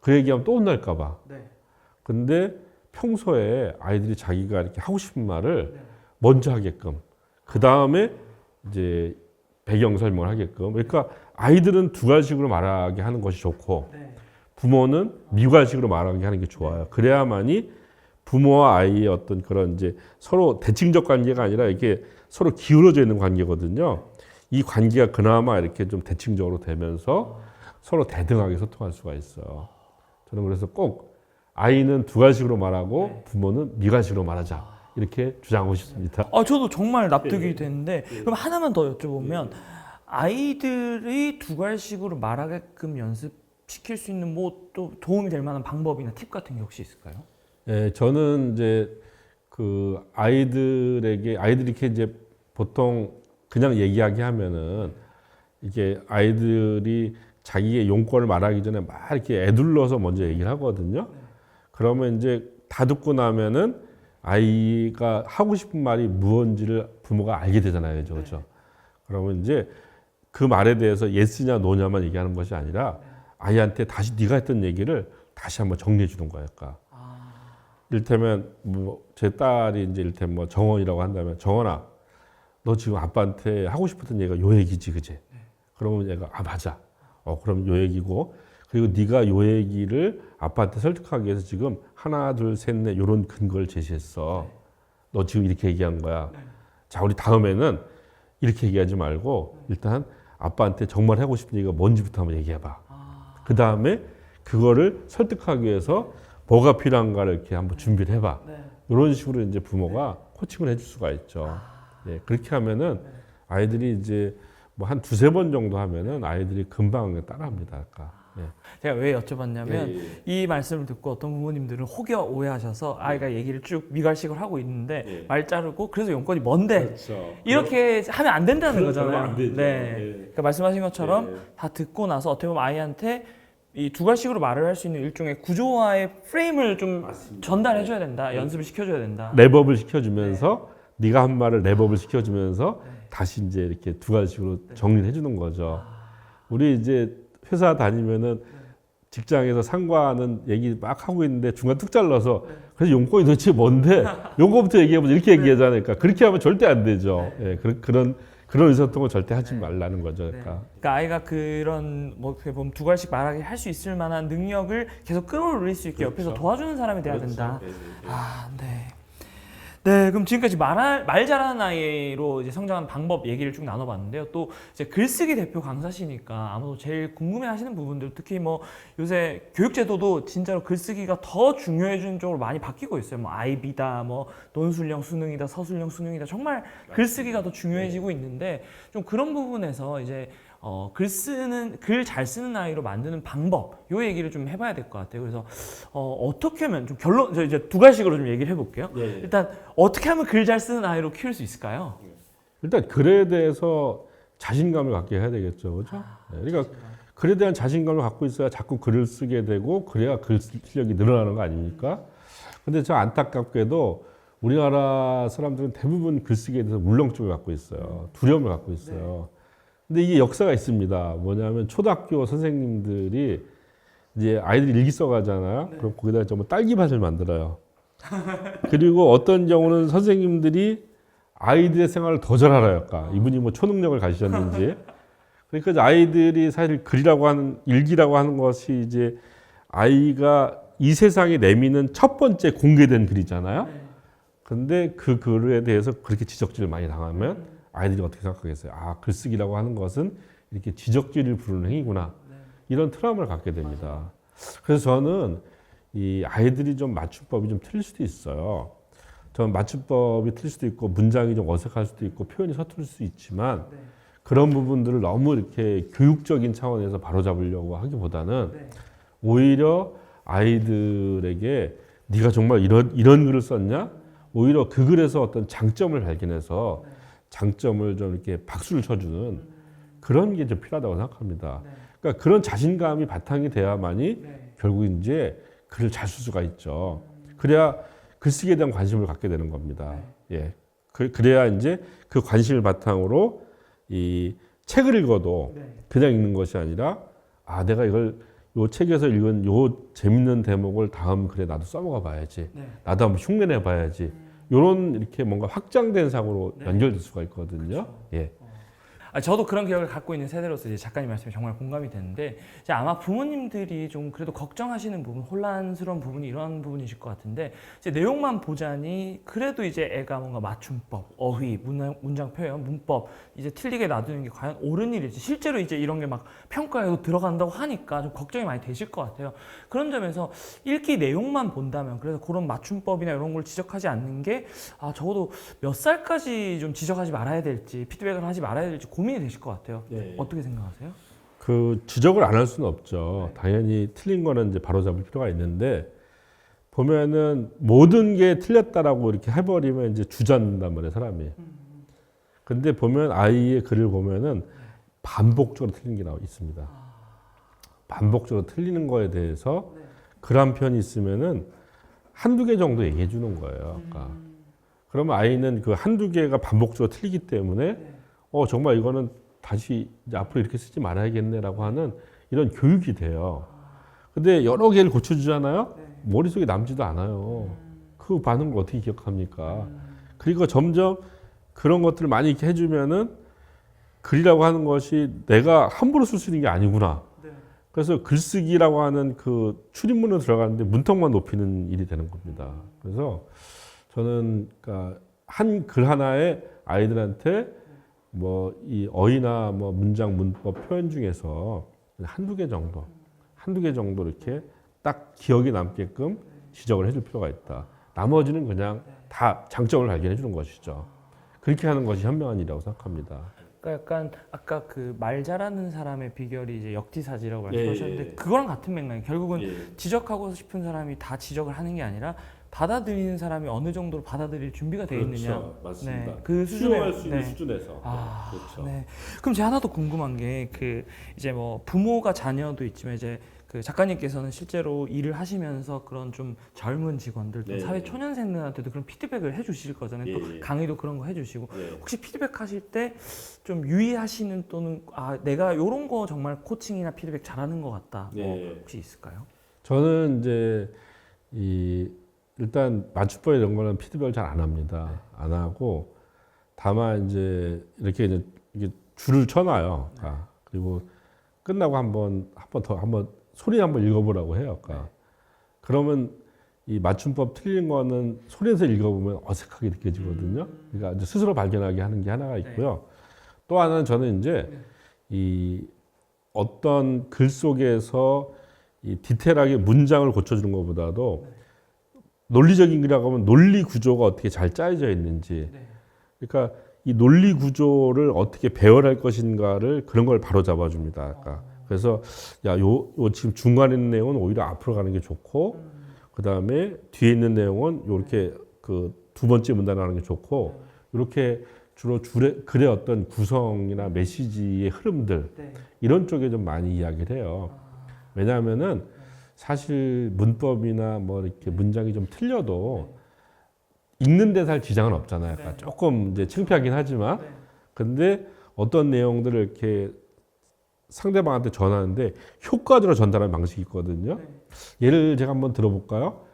Speaker 1: 그 얘기하면 또 혼날까 봐. 근데 평소에 아이들이 자기가 이렇게 하고 싶은 말을 먼저 하게끔 그 다음에 이제 배경 설명을 하게끔. 그러니까 아이들은 두 가지식으로 말하게 하는 것이 좋고 부모는 미괄식으로 말하게 하는 게 좋아요. 그래야만이 부모와 아이의 어떤 그런 이제 서로 대칭적 관계가 아니라 이게 서로 기울어져 있는 관계거든요. 이 관계가 그나마 이렇게 좀 대칭적으로 되면서 서로 대등하게 소통할 수가 있어요. 저는 그래서 꼭 아이는 두 가지식으로 말하고 부모는 미괄식으로 말하자 이렇게 주장하고 싶습니다.
Speaker 2: 저도 정말 납득이 되는데 그럼 하나만 더 여쭤보면 아이들이 두 가지식으로 말하게끔 연습시킬 수 있는 뭐 또 도움이 될 만한 방법이나 팁 같은 게 혹시 있을까요?
Speaker 1: 네, 저는 이제 그 아이들이 이렇게 이제 보통 그냥 얘기하게 하면은 이게 아이들이 자기의 용건을 말하기 전에 막 이렇게 애둘러서 먼저 얘기를 하거든요. 그러면 이제 다 듣고 나면은 아이가 하고 싶은 말이 무언지를 부모가 알게 되잖아요, 그렇죠? 그러면 이제 그 말에 대해서 예스냐 노냐만 얘기하는 것이 아니라 아이한테 다시 네가 했던 얘기를 다시 한번 정리해 주는 거예요. 그러니까. 이를테면 뭐 제 딸이 이제 이를테면 뭐 정원이라고 한다면 정원아, 너 지금 아빠한테 하고 싶었던 얘기가 요 얘기지, 그지? 그러면 얘가 맞아. 그럼 요 얘기고 그리고 네가 요 얘기를 아빠한테 설득하기 위해서 지금 하나 둘 셋 넷 요런 근거를 제시했어. 너 지금 이렇게 얘기한 거야. 자, 우리 다음에는 이렇게 얘기하지 말고 일단 아빠한테 정말 하고 싶은 얘기가 뭔지부터 한번 얘기해봐. 그 다음에 그거를 설득하기 위해서 뭐가 필요한가를 이렇게 한번 준비를 해봐. 이런 식으로 이제 부모가 코칭을 해줄 수가 있죠. 그렇게 하면은 아이들이 이제 뭐 한 두세 번 정도 하면은 아이들이 금방 따라합니다. 아까.
Speaker 2: 제가 왜 여쭤봤냐면
Speaker 1: 예.
Speaker 2: 이 말씀을 듣고 어떤 부모님들은 혹여 오해하셔서 아이가 얘기를 쭉 미갈식을 하고 있는데
Speaker 1: 예.
Speaker 2: 말 자르고 그래서 용건이 뭔데
Speaker 1: 그렇죠.
Speaker 2: 이렇게 하면 안 된다는
Speaker 1: 그럼
Speaker 2: 거잖아요.
Speaker 1: 안 되죠.
Speaker 2: 네.
Speaker 1: 예.
Speaker 2: 그러니까 말씀하신 것처럼
Speaker 1: 예.
Speaker 2: 다 듣고 나서 어떻게 보면 아이한테 이 두갈식으로 말을 할 수 있는 일종의 구조화의 프레임을 좀
Speaker 1: 맞습니다.
Speaker 2: 전달해줘야 된다.
Speaker 1: 네.
Speaker 2: 연습을 시켜줘야 된다.
Speaker 1: 랩업을 시켜주면서 네가 한 말을 랩업을 시켜주면서 다시 이제 이렇게 두 가지식으로 정리를 해주는 거죠. 우리 이제 회사 다니면은 직장에서 상관은 얘기 막 하고 있는데 중간 뚝 잘라서 그래서 용건이 도대체 뭔데 용건부터 얘기해보자 이렇게 얘기하잖아요. 그러니까 그렇게 하면 절대 안 되죠. 예, 그런 의사소통을 절대 하지 말라는 거죠. 그러니까.
Speaker 2: 그러니까 아이가 그런 뭐 어떻게 보면 두갈식 말하게 할 수 있을 만한 능력을 계속 끌어올릴 수 있게 옆에서 도와주는 사람이 돼야 된다.
Speaker 1: 네, 네, 네.
Speaker 2: 아, 네. 네, 그럼 지금까지 말 잘하는 아이로 이제 성장한 방법 얘기를 쭉 나눠봤는데요. 또 이제 글쓰기 대표 강사시니까 아무도 제일 궁금해하시는 부분들, 특히 뭐 요새 교육제도도 진짜로 글쓰기가 더 중요해지는 쪽으로 많이 바뀌고 있어요. 뭐 IB다, 뭐 논술형 수능이다, 서술형 수능이다, 정말 글쓰기가 더 중요해지고 있는데 좀 그런 부분에서 이제 글 잘 쓰는 아이로 만드는 방법, 요 얘기를 좀 해봐야 될 것 같아요. 그래서 어떻게 하면 좀 저 이제 두 가지식으로 좀 얘기를 해볼게요.
Speaker 1: 예.
Speaker 2: 일단 어떻게 하면 글 잘 쓰는 아이로 키울 수 있을까요?
Speaker 1: 일단 글에 대해서 자신감을 갖게 해야 되겠죠, 그렇죠? 그러니까 글에 대한 자신감을 갖고 있어야 자꾸 글을 쓰게 되고 그래야 글 실력이 늘어나는 거 아닙니까? 근데 저 안타깝게도 우리나라 사람들은 대부분 글쓰기에 대해서 울렁증을 갖고 있어요. 두려움을 갖고 있어요. 근데 이게 역사가 있습니다. 뭐냐면 초등학교 선생님들이 이제 아이들이 일기 써가잖아요. 그럼 거기다가 정말 딸기밭을 만들어요. 그리고 어떤 경우는 선생님들이 아이들의 생활을 더 잘 알아요. 그러니까 이분이 뭐 초능력을 가지셨는지. 그러니까 이제 아이들이 사실 글이라고 하는 일기라고 하는 것이 이제 아이가 이 세상에 내미는 첫 번째 공개된 글이잖아요. 근데 그 글에 대해서 그렇게 지적질을 많이 당하면 아이들이 어떻게 생각하겠어요? 아, 글쓰기라고 하는 것은 이렇게 지적질을 부르는 행위구나. 이런 트라우마를 갖게 됩니다. 그래서 저는 이 아이들이 좀 맞춤법이 좀 틀릴 수도 있어요. 저는 맞춤법이 틀릴 수도 있고 문장이 좀 어색할 수도 있고 표현이 서툴 수 있지만 그런 부분들을 너무 이렇게 교육적인 차원에서 바로잡으려고 하기보다는 오히려 아이들에게 네가 정말 이런 글을 썼냐? 오히려 그 글에서 어떤 장점을 발견해서 장점을 좀 이렇게 박수를 쳐주는 그런 게 좀 필요하다고 생각합니다. 그러니까 그런 자신감이 바탕이 돼야만이 결국 이제 글을 잘 쓸 수가 있죠. 그래야 글쓰기에 대한 관심을 갖게 되는 겁니다. 예. 그래야 이제 그 관심을 바탕으로 이 책을 읽어도 그냥 읽는 것이 아니라 아, 내가 요 책에서 읽은 요 재밌는 대목을 다음 글에 나도 써먹어 봐야지. 나도 한번 흉내내 봐야지. 요런 이렇게 뭔가 확장된 사고로 연결될 수가 있거든요. 예.
Speaker 2: 저도 그런 기억을 갖고 있는 세대로서 이제 작가님 말씀에 정말 공감이 되는데 이제 아마 부모님들이 좀 그래도 걱정하시는 부분, 혼란스러운 부분이 이런 부분이실 것 같은데 이제 내용만 보자니 그래도 이제 애가 뭔가 맞춤법, 어휘, 문장 표현, 문법 이제 틀리게 놔두는 게 과연 옳은 일일지 실제로 이제 이런 게 막 평가에도 들어간다고 하니까 좀 걱정이 많이 되실 것 같아요. 그런 점에서 읽기 내용만 본다면 그래서 그런 맞춤법이나 이런 걸 지적하지 않는 게 적어도 몇 살까지 좀 지적하지 말아야 될지 피드백을 하지 말아야 될지 고민이 되실 것 같아요. 어떻게 생각하세요?
Speaker 1: 그 지적을 안 할 수는 없죠. 당연히 틀린 거는 이제 바로잡을 필요가 있는데 보면은 모든 게 틀렸다라고 이렇게 해버리면 이제 주저앉는단 말이에요, 사람이. 근데 보면 아이의 글을 보면은 반복적으로 틀린 게 있습니다. 반복적으로 틀리는 거에 대해서 글 한 편이 있으면은 한두 개 정도 얘기해 주는 거예요. 그러니까. 그러면 아이는 그 한두 개가 반복적으로 틀리기 때문에 정말 이거는 다시 이제 앞으로 이렇게 쓰지 말아야겠네라고 하는 이런 교육이 돼요. 근데 여러 개를 고쳐주잖아요? 머릿속에 남지도 않아요. 그 반응을 어떻게 기억합니까? 그리고 점점 그런 것들을 많이 이렇게 해주면은 글이라고 하는 것이 내가 함부로 쓸 수 있는 게 아니구나. 그래서 글쓰기라고 하는 그 출입문으로 들어가는데 문턱만 높이는 일이 되는 겁니다. 그래서 저는 그러니까 한 글 하나에 아이들한테 뭐 이 어휘나 뭐 문장, 문법, 표현 중에서 한두 개 정도 이렇게 딱 기억에 남게끔 지적을 해줄 필요가 있다. 나머지는 그냥 다 장점을 발견해 주는 것이죠. 그렇게 하는 것이 현명한 일이라고 생각합니다.
Speaker 2: 그러니까 약간 아까 그 말 잘하는 사람의 비결이 이제 역지사지라고
Speaker 1: 예,
Speaker 2: 말씀하셨는데
Speaker 1: 예.
Speaker 2: 그거랑 같은 맥락이 결국은
Speaker 1: 예.
Speaker 2: 지적하고 싶은 사람이 다 지적을 하는 게 아니라 받아들이는 사람이 어느 정도로 받아들일 준비가 되어 있느냐.
Speaker 1: 그렇죠. 맞습니다.
Speaker 2: 네, 그
Speaker 1: 수용할
Speaker 2: 수준에
Speaker 1: 수 있는
Speaker 2: 네.
Speaker 1: 수준에서.
Speaker 2: 아,
Speaker 1: 그렇죠.
Speaker 2: 네. 그럼 제가 하나 더 궁금한 게 그 이제 뭐 부모가 자녀도 있지만 이제 그 작가님께서는 실제로 일을 하시면서 그런 좀 젊은 직원들, 또
Speaker 1: 네.
Speaker 2: 사회 초년생들한테도 그런 피드백을 해주실 거잖아요.
Speaker 1: 예,
Speaker 2: 또
Speaker 1: 예.
Speaker 2: 강의도 그런 거 해주시고
Speaker 1: 예.
Speaker 2: 혹시 피드백 하실 때 좀 유의하시는 또는 아 내가 이런 거 정말 코칭이나 피드백 잘하는 것 같다. 뭐
Speaker 1: 예.
Speaker 2: 혹시 있을까요?
Speaker 1: 저는 이제 일단 맞춤법 이런 거는 피드백을 잘 안 합니다. 안 하고 다만 이제 이렇게 이제 이게 줄을 쳐놔요. 그러니까. 그리고 끝나고 한번 소리 한번 읽어보라고 해요. 그러니까. 그러면 이 맞춤법 틀린 거는 소리에서 읽어보면 어색하게 느껴지거든요. 그러니까 이제 스스로 발견하게 하는 게 하나가 있고요. 또 하나는 저는 이제 이 어떤 글 속에서 이 디테일하게 문장을 고쳐주는 것보다도 논리적인 글이라고 하면 논리 구조가 어떻게 잘 짜여져 있는지, 그러니까 이 논리 구조를 어떻게 배열할 것인가를 그런 걸 바로 잡아줍니다. 그러니까 그래서 요 지금 중간에 있는 내용은 오히려 앞으로 가는 게 좋고, 그 다음에 뒤에 있는 내용은 요렇게 그 두 번째 문단을 하는 게 좋고, 이렇게 주로 글의 어떤 구성이나 메시지의 흐름들 이런 쪽에 좀 많이 이야기를 해요. 왜냐하면은 사실 문법이나 뭐 이렇게 문장이 좀 틀려도 읽는 데 살 지장은 없잖아요. 그러니까 조금 이제 창피하긴 하지만, 근데 어떤 내용들을 이렇게 상대방한테 전하는데 효과적으로 전달하는 방식이 있거든요. 예를 제가 한번 들어볼까요?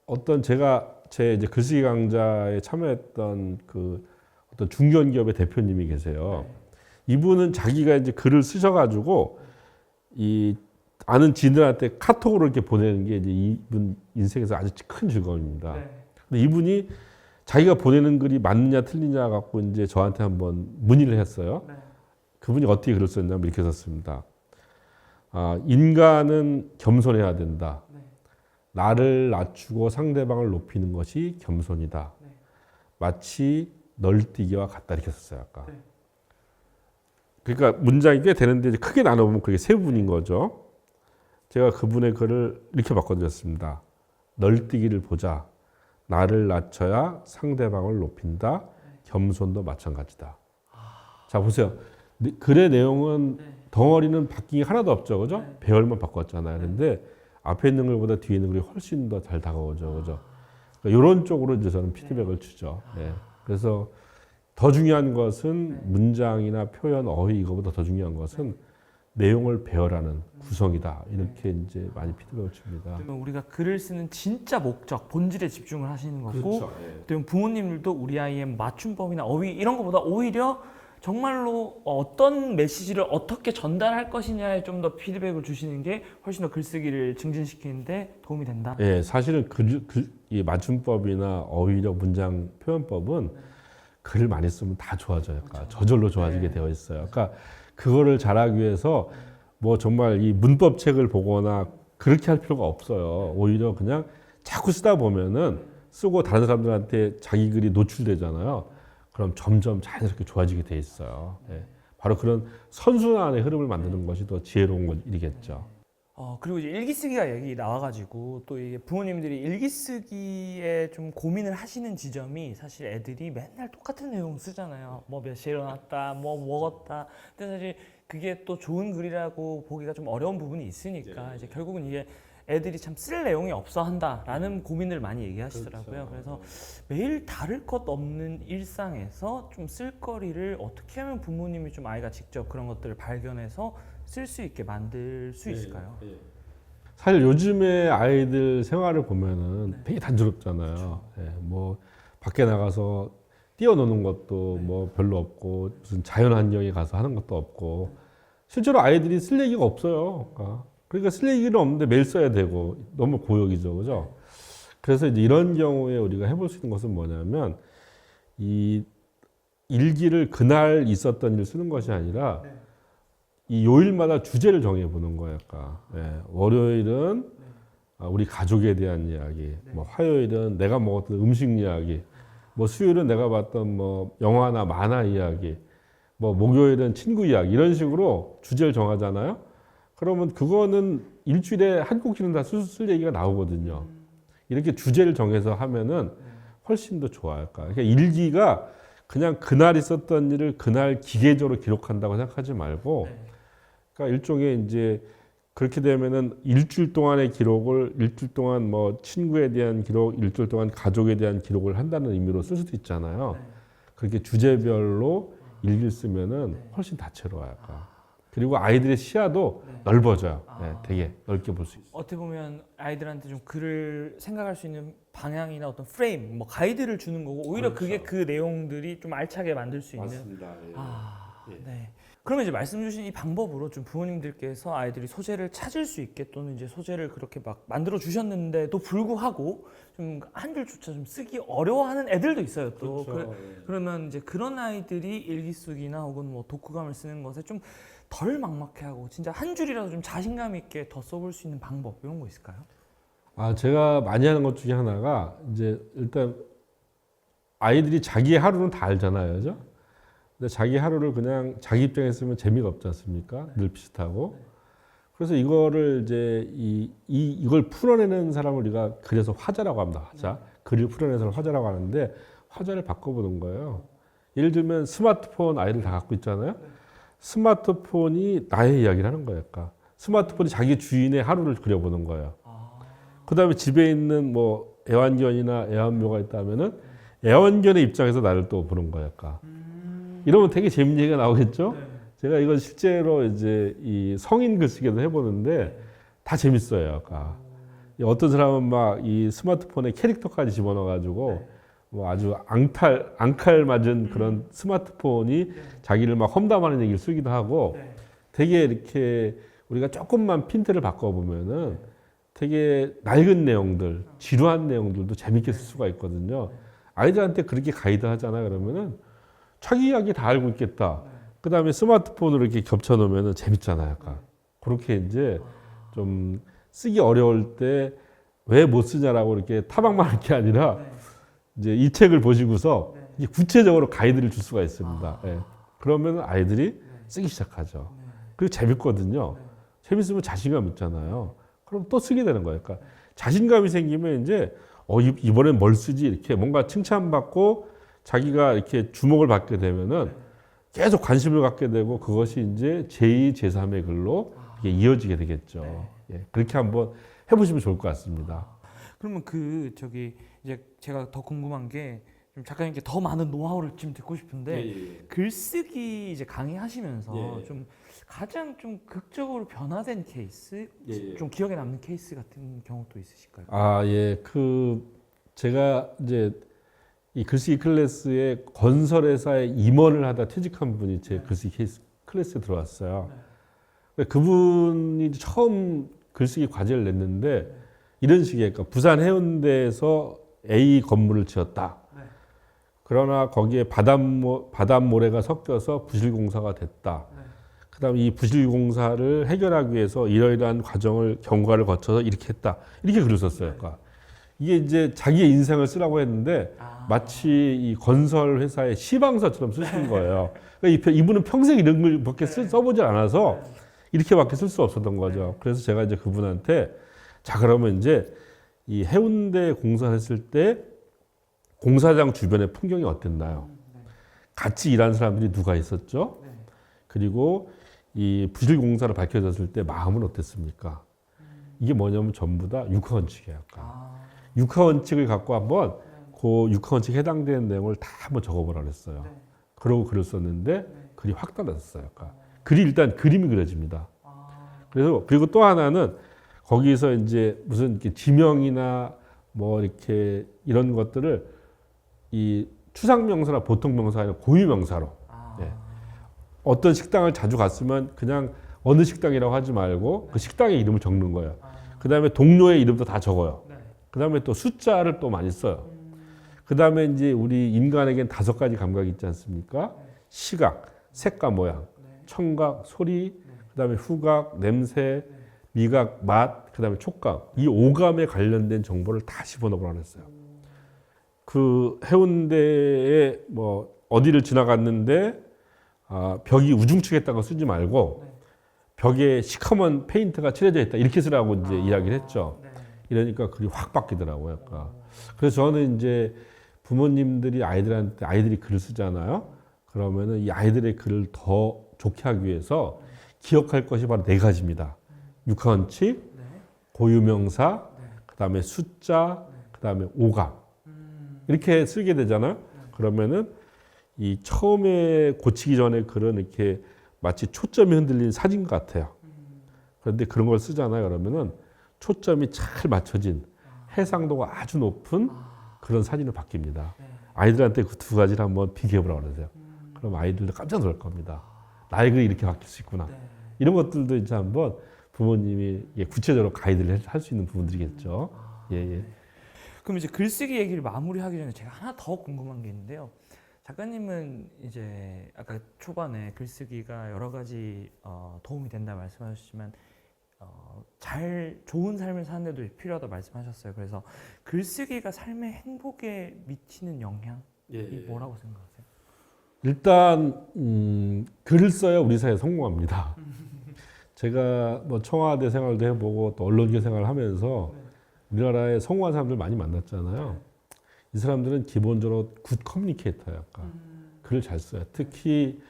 Speaker 1: 어떤 제 이제 글쓰기 강좌에 참여했던 그 어떤 중견 기업의 대표님이 계세요. 이분은 자기가 이제 글을 쓰셔가지고 이 아는 지인들한테 카톡으로 이렇게 보내는 게 이제 이분 인생에서 아주 큰 즐거움입니다. 근데 이분이 자기가 보내는 글이 맞느냐 틀리냐 갖고 이제 저한테 한번 문의를 했어요. 그분이 어떻게 글을 썼냐면 이렇게 썼습니다. 인간은 겸손해야 된다. 나를 낮추고 상대방을 높이는 것이 겸손이다. 마치 널뛰기와 같다 이렇게 썼어요. 아까. 그러니까 문장이 꽤 되는데 이제 크게 나눠보면 그게 세 부분인 거죠. 제가 그분의 글을 이렇게 바꿔드렸습니다. 널뛰기를 보자. 나를 낮춰야 상대방을 높인다. 겸손도 마찬가지다. 자 보세요. 글의 내용은 덩어리는 바뀐 게 하나도 없죠, 그죠? 배열만 바꿨잖아요. 근데 앞에 있는 글보다 뒤에 있는 글이 훨씬 더 잘 다가오죠, 그죠? 그러니까 이런 쪽으로 이제 저는 피드백을 주죠. 예. 그래서 더 중요한 것은 문장이나 표현, 어휘 이거보다 더 중요한 것은 내용을 배열하는 구성이다. 이렇게 이제 많이 피드백을 줍니다.
Speaker 2: 그러면 우리가 글을 쓰는 진짜 목적, 본질에 집중을 하시는 거고,
Speaker 1: 그렇죠. 예.
Speaker 2: 또 부모님들도 우리 아이의 맞춤법이나 어휘 이런 것보다 오히려 정말로 어떤 메시지를 어떻게 전달할 것이냐에 좀 더 피드백을 주시는 게 훨씬 더 글쓰기를 증진시키는데 도움이 된다.
Speaker 1: 예, 사실은 이 맞춤법이나 어휘력, 문장, 표현법은 글을 많이 쓰면 다 좋아져요. 그러니까 저절로 좋아지게 되어 있어요. 그러니까 그거를 잘하기 위해서 뭐 정말 이 문법책을 보거나 그렇게 할 필요가 없어요. 오히려 그냥 자꾸 쓰다 보면은 쓰고 다른 사람들한테 자기 글이 노출되잖아요. 그럼 점점 자연스럽게 좋아지게 돼 있어요. 예. 바로 그런 선순환의 흐름을 만드는 것이 더 지혜로운 일이겠죠.
Speaker 2: 그리고 이제 일기 쓰기가 얘기 나와가지고 또 이게 부모님들이 일기 쓰기에 좀 고민을 하시는 지점이 사실 애들이 맨날 똑같은 내용 쓰잖아요. 뭐 몇 시에 일어났다, 뭐 먹었다. 근데 사실 그게 또 좋은 글이라고 보기가 좀 어려운 부분이 있으니까 이제 결국은 이게 애들이 참 쓸 내용이 없어 한다라는 고민을 많이 얘기하시더라고요.
Speaker 1: 그렇죠.
Speaker 2: 그래서 매일 다를 것 없는 일상에서 좀 쓸거리를 어떻게 하면 부모님이 좀 아이가 직접 그런 것들을 발견해서 쓸 수 있게 만들 수 있을까요?
Speaker 1: 사실 요즘에 아이들 생활을 보면은 되게 단조롭잖아요. 예, 뭐 밖에 나가서 뛰어노는 것도 뭐 별로 없고 무슨 자연 환경에 가서 하는 것도 없고 실제로 아이들이 쓸 얘기가 없어요. 그러니까 쓸 얘기는 없는데 매일 써야 되고 너무 고역이죠, 그죠? 그래서 이제 이런 경우에 우리가 해볼 수 있는 것은 뭐냐면 이 일기를 그날 있었던 일을 쓰는 것이 아니라 이 요일마다 주제를 정해보는 거예요. 월요일은 우리 가족에 대한 이야기, 뭐 화요일은 내가 먹었던 음식 이야기, 뭐 수요일은 내가 봤던 뭐 영화나 만화 이야기, 뭐 목요일은 친구 이야기 이런 식으로 주제를 정하잖아요. 그러면 그거는 일주일에 한 꼭지는 다 쓸 얘기가 나오거든요. 이렇게 주제를 정해서 하면은 훨씬 더 좋아요. 그러니까 일기가 그냥 그날 있었던 일을 그날 기계적으로 기록한다고 생각하지 말고, 그러니까 일종의 이제 그렇게 되면은 일주일 동안의 기록을 일주일 동안 뭐 친구에 대한 기록, 일주일 동안 가족에 대한 기록을 한다는 의미로 쓸 수도 있잖아요. 그렇게 주제별로 일기를 쓰면은 훨씬 다채로워요. 그리고 아이들의 시야도 넓어져요. 네, 되게 넓게 볼 수 있어요.
Speaker 2: 어떻게 보면 아이들한테 좀 글을 생각할 수 있는 방향이나 어떤 프레임, 뭐 가이드를 주는 거고 오히려
Speaker 1: 그렇죠.
Speaker 2: 그게 그 내용들이 좀 알차게 만들 수 있는.
Speaker 1: 맞습니다. 예.
Speaker 2: 네. 그러면 이제 말씀 주신 이 방법으로 좀 부모님들께서 아이들이 소재를 찾을 수 있게 또는 이제 소재를 그렇게 막 만들어 주셨는데도 불구하고 좀 한 줄조차 좀 쓰기 어려워하는 애들도 있어요. 또
Speaker 1: 그렇죠.
Speaker 2: 그러면 이제 그런 아이들이 일기 쓰기나 혹은 뭐 독후감을 쓰는 것에 좀 덜 막막해하고 진짜 한 줄이라도 좀 자신감 있게 더 써볼 수 있는 방법 이런 거 있을까요?
Speaker 1: 제가 많이 하는 것 중에 하나가 이제 일단 아이들이 자기 하루는 다 알잖아요, 그죠? 근데 자기 하루를 그냥 자기 입장에 쓰면 재미가 없지 않습니까? 늘 비슷하고. 그래서 이거를 이제 이걸 풀어내는 사람을 우리가 그래서 화자라고 합니다. 화자. 글을 풀어내서 화자라고 하는데 화자를 바꿔보는 거예요. 예를 들면 스마트폰 아이들 다 갖고 있잖아요. 스마트폰이 나의 이야기를 하는 거예요. 그러니까 스마트폰이 자기 주인의 하루를 그려보는 거예요. 그 다음에 집에 있는 뭐 애완견이나 애완묘가 있다면은 애완견의 입장에서 나를 또 보는 거예요. 그러니까 이러면 되게 재밌는 얘기가 나오겠죠? 제가 이건 실제로 이제 이 성인 글쓰기도 해보는데 다 재밌어요. 그러니까 어떤 사람은 막 이 스마트폰에 캐릭터까지 집어넣어가지고 뭐 아주 앙칼 맞은 그런 스마트폰이 자기를 막 험담하는 얘기를 쓰기도 하고 되게 이렇게 우리가 조금만 핀트를 바꿔보면은 되게 낡은 내용들, 지루한 내용들도 재밌게 쓸 수가 있거든요. 아이들한테 그렇게 가이드 하잖아요. 그러면은 자기 이야기 다 알고 있겠다. 그 다음에 스마트폰으로 이렇게 겹쳐놓으면 재밌잖아요. 약간. 그렇게 이제 좀 쓰기 어려울 때 왜 못 쓰냐라고 이렇게 타박만 할 게 아니라 이제 이 책을 보시고서 이제 구체적으로 가이드를 줄 수가 있습니다. 예. 그러면 아이들이 쓰기 시작하죠. 그리고 재밌거든요. 재밌으면 자신감 있잖아요. 그럼 또 쓰게 되는 거예요. 그러니까 자신감이 생기면 이제 이번엔 뭘 쓰지? 이렇게 뭔가 칭찬받고 자기가 이렇게 주목을 받게 되면은 계속 관심을 갖게 되고 그것이 이제 제2, 제3의 글로 이게 이어지게 되겠죠. 예, 그렇게 한번 해보시면 좋을 것 같습니다.
Speaker 2: 그러면 이제 제가 더 궁금한 게 좀 작가님께 더 많은 노하우를 지금 듣고 싶은데 글쓰기 이제 강의하시면서 좀 가장 좀 극적으로 변화된 케이스, 좀 기억에 남는 케이스 같은 경우도 있으실까요?
Speaker 1: 예, 제가 이제 이 글쓰기 클래스에 건설회사에 임원을 하다 퇴직한 분이 제 글쓰기 클래스에 들어왔어요. 그분이 처음 글쓰기 과제를 냈는데 이런 식이에요. 그러니까 부산 해운대에서 A 건물을 지었다. 그러나 거기에 바닷모래가 섞여서 부실공사가 됐다. 그다음에 이 부실공사를 해결하기 위해서 이러이러한 경과를 거쳐서 이렇게 했다. 이렇게 글을 썼어요. 그러니까 이게 이제 자기의 인생을 쓰라고 했는데 마치 이 건설 회사의 시방서처럼 쓰신 거예요. 그러니까 이분은 평생 이런 글밖에 써보지 않아서 이렇게밖에 쓸 수 없었던 거죠. 그래서 제가 이제 그분한테 자 그러면 이제 이 해운대 공사했을 때 공사장 주변의 풍경이 어땠나요? 같이 일하는 사람들이 누가 있었죠? 그리고 이 부실 공사를 밝혀졌을 때 마음은 어땠습니까? 이게 뭐냐면 전부 다 육하원칙이에요. 육하원칙을 갖고 한번 그 육하원칙에 해당되는 내용을 다 한번 적어보라 그랬어요. 그러고 글을 썼는데 글이 확 달라졌어요. 글이 일단 그림이 그려집니다. 그리고 또 하나는 거기서 이제 무슨 이렇게 지명이나 뭐 이렇게 이런 것들을 이 추상명사나 보통명사 아니라 고유명사로 어떤 식당을 자주 갔으면 그냥 어느 식당이라고 하지 말고 그 식당의 이름을 적는 거예요. 그 다음에 동료의 이름도 다 적어요. 그 다음에 또 숫자를 또 많이 써요. 그 다음에 이제 우리 인간에겐 5가지 감각이 있지 않습니까? 시각, 색과 모양, 청각, 소리, 그 다음에 후각, 냄새, 미각, 맛, 그 다음에 촉각. 이 5감에 관련된 정보를 다 집어넣으라고 했어요. 그 해운대에 뭐 어디를 지나갔는데 벽이 우중충했다고 쓰지 말고 벽에 시커먼 페인트가 칠해져 있다 이렇게 쓰라고 이제 이야기를 했죠. 이러니까 글이 확 바뀌더라고요. 그래서 저는 이제 부모님들이 아이들이 글을 쓰잖아요. 그러면은 이 아이들의 글을 더 좋게 하기 위해서 기억할 것이 바로 4가지입니다. 육하원칙, 고유명사, 그다음에 숫자, 그다음에 오감. 이렇게 쓰게 되잖아요. 그러면은 이 처음에 고치기 전에 글은 이렇게 마치 초점이 흔들린 사진 같아요. 그런데 그런 걸 쓰잖아요. 그러면은 초점이 잘 맞춰진 해상도가 아주 높은 그런 사진으로 바뀝니다. 아이들한테 그 2가지를 한번 비교해보라고 그러세요. 그럼 아이들도 깜짝 놀랄 겁니다. 나의 글이 이렇게 바뀔 수 있구나. 이런 것들도 이제 한번 부모님이 구체적으로 가이드를 할 수 있는 부분들이겠죠. 예.
Speaker 2: 그럼 이제 글쓰기 얘기를 마무리하기 전에 제가 하나 더 궁금한 게 있는데요. 작가님은 이제 아까 초반에 글쓰기가 여러 가지 도움이 된다 말씀하셨지만 좋은 삶을 사는 데도 필요하다고 말씀하셨어요. 그래서 글쓰기가 삶의 행복에 미치는 영향이 뭐라고 생각하세요?
Speaker 1: 일단 글을 써야 우리 사회에 성공합니다. 제가 뭐 청와대 생활도 해보고 또 언론계 생활을 하면서 우리나라에 성공한 사람들 많이 만났잖아요. 이 사람들은 기본적으로 굿 커뮤니케이터예요. 글을 잘 써요. 특히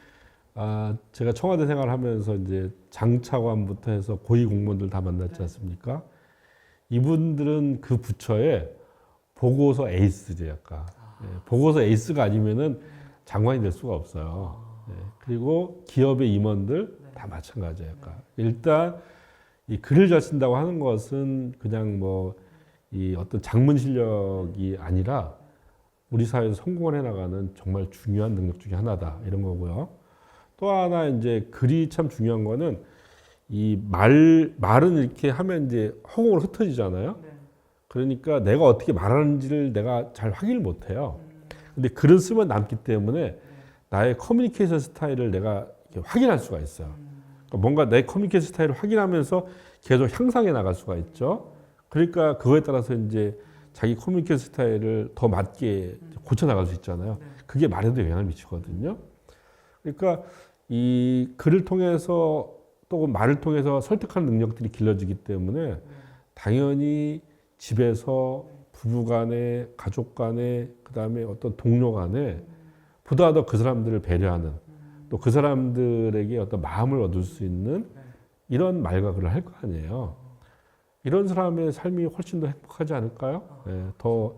Speaker 1: 제가 청와대 생활을 하면서 이제 장차관부터 해서 고위 공무원들 다 만났지 않습니까? 이분들은 그 부처에 보고서 에이스죠, 약간. 보고서 에이스가 아니면은 장관이 될 수가 없어요. 그리고 기업의 임원들 다 마찬가지예요. 약간. 일단 이 글을 잘 쓴다고 하는 것은 그냥 뭐 이 어떤 작문 실력이 아니라 우리 사회에서 성공을 해나가는 정말 중요한 능력 중에 하나다 이런 거고요. 또 하나 이제 글이 참 중요한 거는 이 말은 이렇게 하면 이제 허공으로 흩어지잖아요. 그러니까 내가 어떻게 말하는지를 내가 잘 확인을 못 해요. 근데 글은 쓰면 남기 때문에 나의 커뮤니케이션 스타일을 내가 이렇게 확인할 수가 있어요. 그러니까 뭔가 내 커뮤니케이션 스타일을 확인하면서 계속 향상해 나갈 수가 있죠. 그러니까 그거에 따라서 이제 자기 커뮤니케이션 스타일을 더 맞게 고쳐 나갈 수 있잖아요. 그게 말에도 영향을 미치거든요. 그러니까 이 글을 통해서 또 말을 통해서 설득하는 능력들이 길러지기 때문에 당연히 집에서 부부 간에 가족 간에 그다음에 어떤 동료 간에 보다 더 그 사람들을 배려하는 또 그 사람들에게 어떤 마음을 얻을 수 있는 이런 말과 글을 할 거 아니에요. 이런 사람의 삶이 훨씬 더 행복하지 않을까요? 더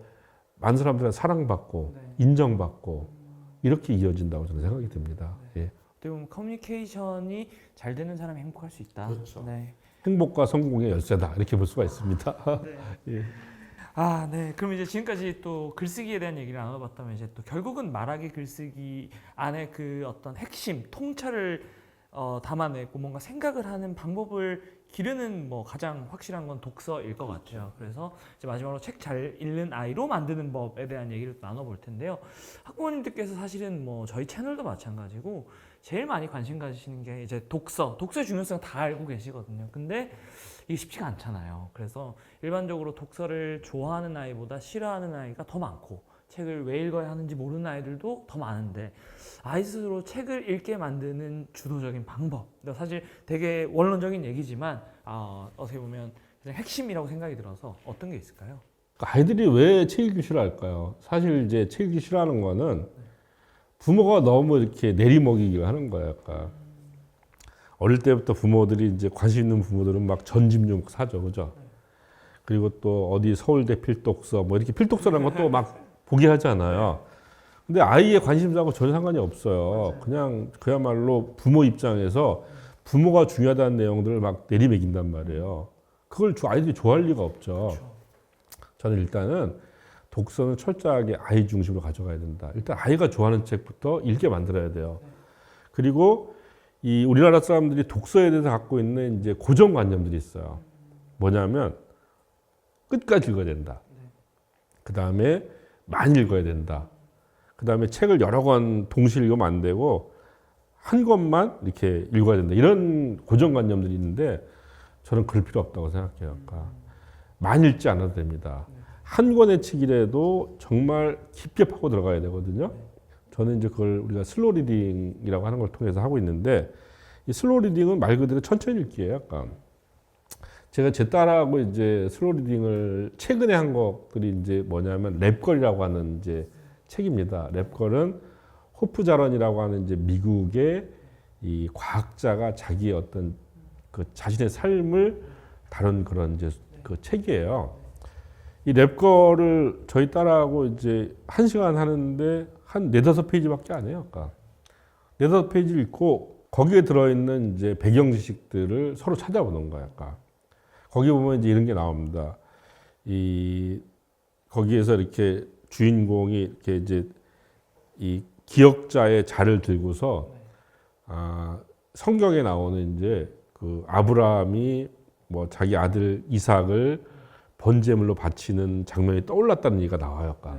Speaker 1: 많은 사람들한테 사랑받고 인정받고 이렇게 이어진다고 저는 생각이 듭니다. 예.
Speaker 2: 어떻게 보면 커뮤니케이션이 잘 되는 사람이 행복할 수 있다.
Speaker 1: 그렇죠.
Speaker 2: 네.
Speaker 1: 행복과 성공의 열쇠다 이렇게 볼 수가 있습니다. 예.
Speaker 2: 네. 그럼 이제 지금까지 또 글쓰기에 대한 얘기를 나눠봤다면 이제 또 결국은 말하기 글쓰기 안에 그 어떤 핵심, 통찰을 담아내고 뭔가 생각을 하는 방법을 기르는 뭐 가장 확실한 건 독서일 것 같아요. 그래서 이제 마지막으로 책 잘 읽는 아이로 만드는 법에 대한 얘기를 나눠볼 텐데요. 학부모님들께서 사실은 뭐 저희 채널도 마찬가지고 제일 많이 관심 가지시는 게 이제 독서의 중요성 다 알고 계시거든요. 근데 이게 쉽지가 않잖아요. 그래서 일반적으로 독서를 좋아하는 아이보다 싫어하는 아이가 더 많고 책을 왜 읽어야 하는지 모르는 아이들도 더 많은데 아이 스스로 책을 읽게 만드는 주도적인 방법, 사실 되게 원론적인 얘기지만 어떻게 보면 그냥 핵심이라고 생각이 들어서 어떤 게 있을까요?
Speaker 1: 아이들이 왜 책 읽기 싫어할까요? 사실 이제 책 읽기 싫어하는 거는 부모가 너무 이렇게 내리먹이기를 하는 거예요. 약간. 어릴 때부터 부모들이 이제 관심 있는 부모들은 막 전집용 사죠, 그죠? 그리고 또 어디 서울대 필독서 뭐 이렇게 필독서라는 것도 막 보게 하잖아요. 근데 아이의 관심사하고 전혀 상관이 없어요. 그냥 그야말로 부모 입장에서 부모가 중요하다는 내용들을 막 내리매긴단 말이에요. 그걸 아이들이 좋아할 리가 없죠. 저는 일단은 독서는 철저하게 아이 중심으로 가져가야 된다. 일단 아이가 좋아하는 책부터 읽게 만들어야 돼요. 그리고 이 우리나라 사람들이 독서에 대해서 갖고 있는 이제 고정관념들이 있어요. 뭐냐면 끝까지 읽어야 된다. 그 다음에 많이 읽어야 된다. 그 다음에 책을 여러 권 동시에 읽으면 안 되고 한 권만 이렇게 읽어야 된다. 이런 고정관념들이 있는데 저는 그럴 필요 없다고 생각해요. 그러니까 많이 읽지 않아도 됩니다. 한 권의 책이라도 정말 깊게 파고 들어가야 되거든요. 저는 이제 그걸 우리가 슬로우 리딩이라고 하는 걸 통해서 하고 있는데 이 슬로우 리딩은 말 그대로 천천히 읽기예요. 약간 제가 제 딸하고 이제 슬로우 리딩을 최근에 한 것들이 이제 뭐냐면 랩걸이라고 하는 이제 책입니다. 랩걸은 호프자런이라고 하는 이제 미국의 이 과학자가 자기의 어떤 그 자신의 삶을 다룬 그런 이제 그 책이에요. 이 랩걸을 저희 딸하고 이제 1시간 하는데 한 4-5페이지밖에 안 해요. 아까 4-5페이지를 읽고 거기에 들어있는 이제 배경 지식들을 서로 찾아보는 거예요. 아까 거기 보면 이제 이런 게 나옵니다. 이 거기에서 이렇게 주인공이 이렇게 이제 이 기억자의 자를 들고서 성경에 나오는 이제 그 아브라함이 뭐 자기 아들 이삭을 번제물로 바치는 장면이 떠올랐다는 얘기가 나와요. 아까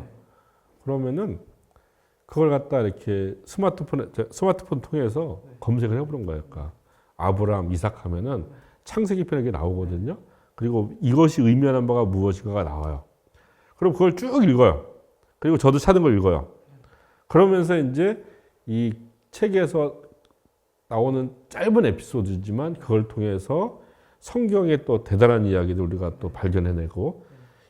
Speaker 1: 그러면은 그걸 갖다 이렇게 스마트폰 통해서 검색을 해보는 거예요. 아까 아브라함 이삭 하면은 창세기 편에 나오거든요. 그리고 이것이 의미하는 바가 무엇인가가 나와요. 그럼 그걸 쭉 읽어요. 그리고 저도 찾은 걸 읽어요. 그러면서 이제 이 책에서 나오는 짧은 에피소드지만 그걸 통해서 성경의 또 대단한 이야기들 우리가 또 발견해내고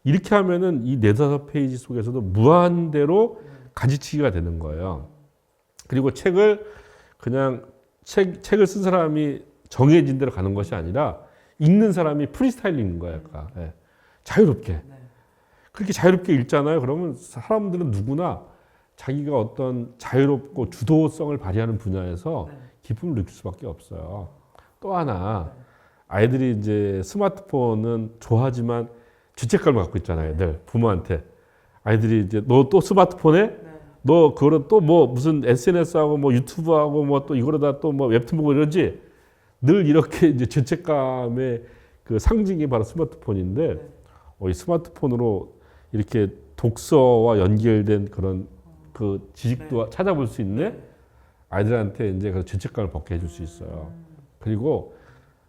Speaker 1: 이렇게 하면은 이 4-5페이지 속에서도 무한대로 가지치기가 되는 거예요. 그리고 책을 그냥 책을 쓴 사람이 정해진 대로 가는 것이 아니라 읽는 사람이 프리스타일 읽는 거예요. 네. 자유롭게. 그렇게 자유롭게 읽잖아요. 그러면 사람들은 누구나 자기가 어떤 자유롭고 주도성을 발휘하는 분야에서 기쁨을 느낄 수밖에 없어요. 또 하나 아이들이 이제 스마트폰은 좋아하지만 죄책감을 갖고 있잖아요. 늘 부모한테 아이들이 이제 너 또 스마트폰에 너 그거를 또 뭐 무슨 SNS하고 뭐 유튜브하고 뭐 또 이거로다 또 뭐 웹툰 보고 이러지 늘 이렇게 이제 죄책감의 그 상징이 바로 스마트폰인데 이 스마트폰으로 이렇게 독서와 연결된 그런 그 지식도 찾아볼 수 있네. 아이들한테 이제 그 죄책감을 벗게 해줄 수 있어요. 그리고